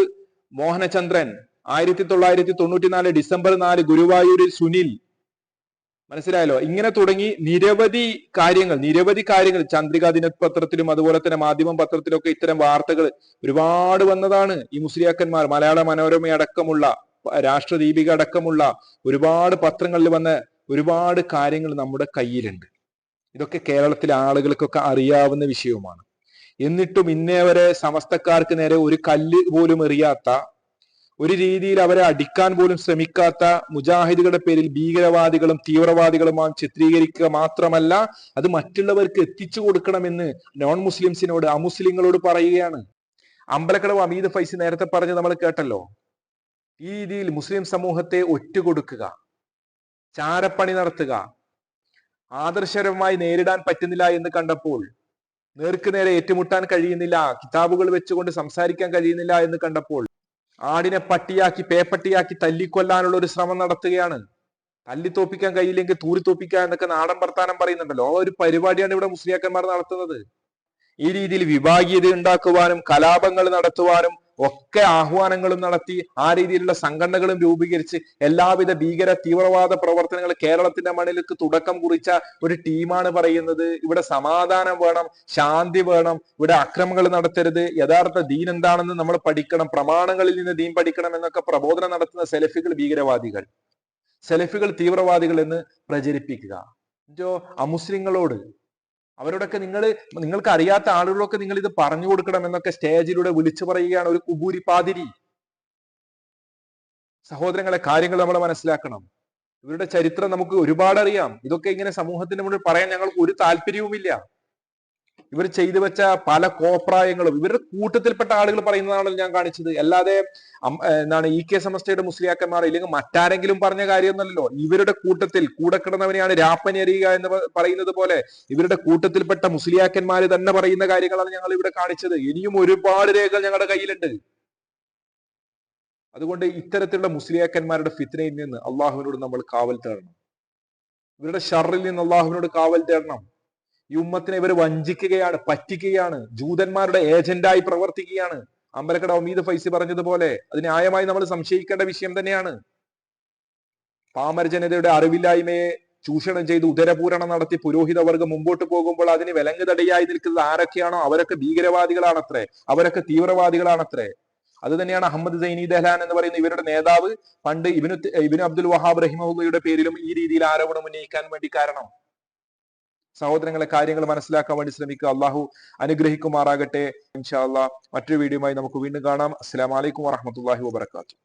Mohanachandran, 1994 December 4 ഗുരുവായൂരിൽ സുനിൽ. മനസ്സിലായല്ലോ? ഇങ്ങനെ തുടങ്ങി നിരവധി കാര്യങ്ങൾ ചന്ദ്രിക ദിനപത്രത്തിലും അതുപോലെ തന്നെ മാധ്യമം പത്രത്തിലൊക്കെ ഇത്തരം വാർത്തകൾ ഒരുപാട് വന്നതാണ്. ഈ മുസ്ലിയാക്കന്മാർ മലയാള മനോരമ അടക്കമുള്ള, രാഷ്ട്രദീപിക അടക്കമുള്ള ഒരുപാട് പത്രങ്ങളിൽ വന്ന ഒരുപാട് കാര്യങ്ങൾ നമ്മുടെ കയ്യിലുണ്ട്. ഇതൊക്കെ കേരളത്തിലെ ആളുകൾക്കൊക്കെ അറിയാവുന്ന വിഷയവുമാണ്. എന്നിട്ടും ഇന്നേ വരെ സമസ്തക്കാർക്ക് നേരെ ഒരു കല്ല് പോലും എറിയാത്ത, ഒരു രീതിയിൽ അവരെ അടിക്കാൻ പോലും ശ്രമിക്കാത്ത മുജാഹിദുകളുടെ പേരിൽ ഭീകരവാദികളും തീവ്രവാദികളുമായി ചിത്രീകരിക്കുക മാത്രമല്ല, അത് മറ്റുള്ളവർക്ക് എത്തിച്ചു കൊടുക്കണമെന്ന് നോൺ മുസ്ലിംസിനോട്, അമുസ്ലിങ്ങളോട് പറയുകയാണ്. അമ്പലക്കടവ് അമീദ് ഫൈസി നേരത്തെ പറഞ്ഞ് നമ്മൾ കേട്ടല്ലോ. ഈ രീതിയിൽ മുസ്ലിം സമൂഹത്തെ ഒറ്റുകൊടുക്കുക, ചാരപ്പണി നടത്തുക, ആദർശപരമായി നേരിടാൻ പറ്റുന്നില്ല എന്ന് കണ്ടപ്പോൾ, നേർക്കുനേരെ ഏറ്റുമുട്ടാൻ കഴിയുന്നില്ല, കിതാബുകൾ വെച്ചുകൊണ്ട് സംസാരിക്കാൻ കഴിയുന്നില്ല എന്ന് കണ്ടപ്പോൾ ആടിനെ പട്ടിയാക്കി പേപ്പട്ടിയാക്കി തല്ലിക്കൊല്ലാനുള്ള ഒരു ശ്രമം നടത്തുകയാണ്. തല്ലിത്തോപ്പിക്കാൻ കഴിയില്ലെങ്കിൽ തൂരിത്തോപ്പിക്കുക എന്നൊക്കെ നാടൻ വർത്താനം പറയുന്നുണ്ടല്ലോ. ആ ഒരു പരിപാടിയാണ് ഇവിടെ മുസ്ലിയാക്കന്മാർ നടത്തുന്നത്. ഈ രീതിയിൽ വിഭാഗീയത ഉണ്ടാക്കുവാനും കലാപങ്ങൾ നടത്തുവാനും ഒക്കെ ആഹ്വാനങ്ങളും നടത്തി ആ രീതിയിലുള്ള സംഘടനകളും രൂപീകരിച്ച് എല്ലാവിധ ഭീകര തീവ്രവാദ പ്രവർത്തനങ്ങൾ കേരളത്തിന്റെ മണ്ണിലേക്ക് തുടക്കം കുറിച്ച ഒരു ടീമാണ് പറയുന്നത് ഇവിടെ സമാധാനം വേണം, ശാന്തി വേണം, ഇവിടെ അക്രമങ്ങൾ നടത്തരുത്, യഥാർത്ഥ ദീൻ എന്താണെന്ന് നമ്മൾ പഠിക്കണം, പ്രമാണങ്ങളിൽ നിന്ന് ദീൻ പഠിക്കണം എന്നൊക്കെ പ്രബോധനം നടത്തുന്ന സെലഫികൾ ഭീകരവാദികൾ, സെലഫികൾ തീവ്രവാദികൾ എന്ന് പ്രചരിപ്പിക്കുക. അമുസ്ലിങ്ങളോട് അവരോടൊക്കെ നിങ്ങൾക്ക് അറിയാത്ത ആളുകളൊക്കെ നിങ്ങൾ ഇത് പറഞ്ഞു കൊടുക്കണം എന്നൊക്കെ സ്റ്റേജിലൂടെ വിളിച്ചു പറയുകയാണ് ഒരു കുബൂരി പാതിരി. സഹോദരങ്ങളെ, കാര്യങ്ങൾ നമ്മൾ മനസ്സിലാക്കണം. ഇവരുടെ ചരിത്രം നമുക്ക് ഒരുപാട് അറിയാം. ഇതൊക്കെ ഇങ്ങനെ സമൂഹത്തിന് മുന്നിൽ പറയാൻ ഞങ്ങൾക്ക് ഒരു താല്പര്യവുമില്ല. ഇവർ ചെയ്തു വെച്ച പല കോപ്രായങ്ങളും ഇവരുടെ കൂട്ടത്തിൽപ്പെട്ട ആളുകൾ പറയുന്നതാണല്ലോ ഞാൻ കാണിച്ചത്. അല്ലാതെ EK സമസ്തയുടെ മുസ്ലിയാക്കന്മാർ ഇല്ലെങ്കിൽ മറ്റാരെങ്കിലും പറഞ്ഞ കാര്യമൊന്നുമല്ലോ. ഇവരുടെ കൂട്ടത്തിൽ കൂടെ കിടന്നവനെയാണ് രാപ്പനി അറിയുക എന്ന് പറയുന്നത് പോലെ ഇവരുടെ കൂട്ടത്തിൽപ്പെട്ട മുസ്ലിയാക്കന്മാര് തന്നെ പറയുന്ന കാര്യങ്ങളാണ് ഞങ്ങൾ ഇവിടെ കാണിച്ചത്. ഇനിയും ഒരുപാട് രേഖകൾ ഞങ്ങളുടെ കയ്യിലുണ്ട്. അതുകൊണ്ട് ഇത്തരത്തിലുള്ള മുസ്ലിയാക്കന്മാരുടെ ഫിത്നയിൽ നിന്ന് അള്ളാഹുവിനോട് നമ്മൾ കാവൽ തേടണം. ഇവരുടെ ഷർറിൽ നിന്ന് അള്ളാഹുവിനോട് കാവൽ തേടണം. ഈ ഉമ്മത്തിനെ ഇവർ വഞ്ചിക്കുകയാണ്, പറ്റിക്കുകയാണ്, ജൂതന്മാരുടെ ഏജന്റായി പ്രവർത്തിക്കുകയാണ്. അമ്പലക്കട ഒമീദ് ഫൈസി പറഞ്ഞതുപോലെ അത് ന്യായമായി നമ്മൾ സംശയിക്കേണ്ട വിഷയം തന്നെയാണ്. പാമര ജനതയുടെ അറിവില്ലായ്മയെ ചൂഷണം ചെയ്ത് ഉദരപൂരണം നടത്തി പുരോഹിത വർഗം മുമ്പോട്ട് പോകുമ്പോൾ അതിന് വിലങ്ങുതടിയായി നിൽക്കുന്നത് ആരൊക്കെയാണോ അവരൊക്കെ ഭീകരവാദികളാണത്രേ, അവരൊക്കെ തീവ്രവാദികളാണത്രേ. അത് തന്നെയാണ് അഹമ്മദ് സൈനി ദഹ്ലാൻ എന്ന് പറയുന്ന ഇവരുടെ നേതാവ് പണ്ട് ഇബ്നു അബ്ദുൽ വഹാബ് റഹിമഹുള്ളയുടെ പേരിലും ഈ രീതിയിൽ ആരോപണം ഉന്നയിക്കാൻ വേണ്ടി കാരണം. സഹോദരങ്ങളെ, കാര്യങ്ങൾ മനസ്സിലാക്കാൻ വേണ്ടി ശ്രമിക്കുക. അള്ളാഹു അനുഗ്രഹിക്കുമാറാകട്ടെ. ഇൻഷാ അല്ലാഹ് മറ്റൊരു വീഡിയോയുമായി നമുക്ക് വീണ്ടും കാണാം. അസ്സലാമു അലൈക്കും വറഹ്മത്തുള്ളാഹി വബറകാതുഹു.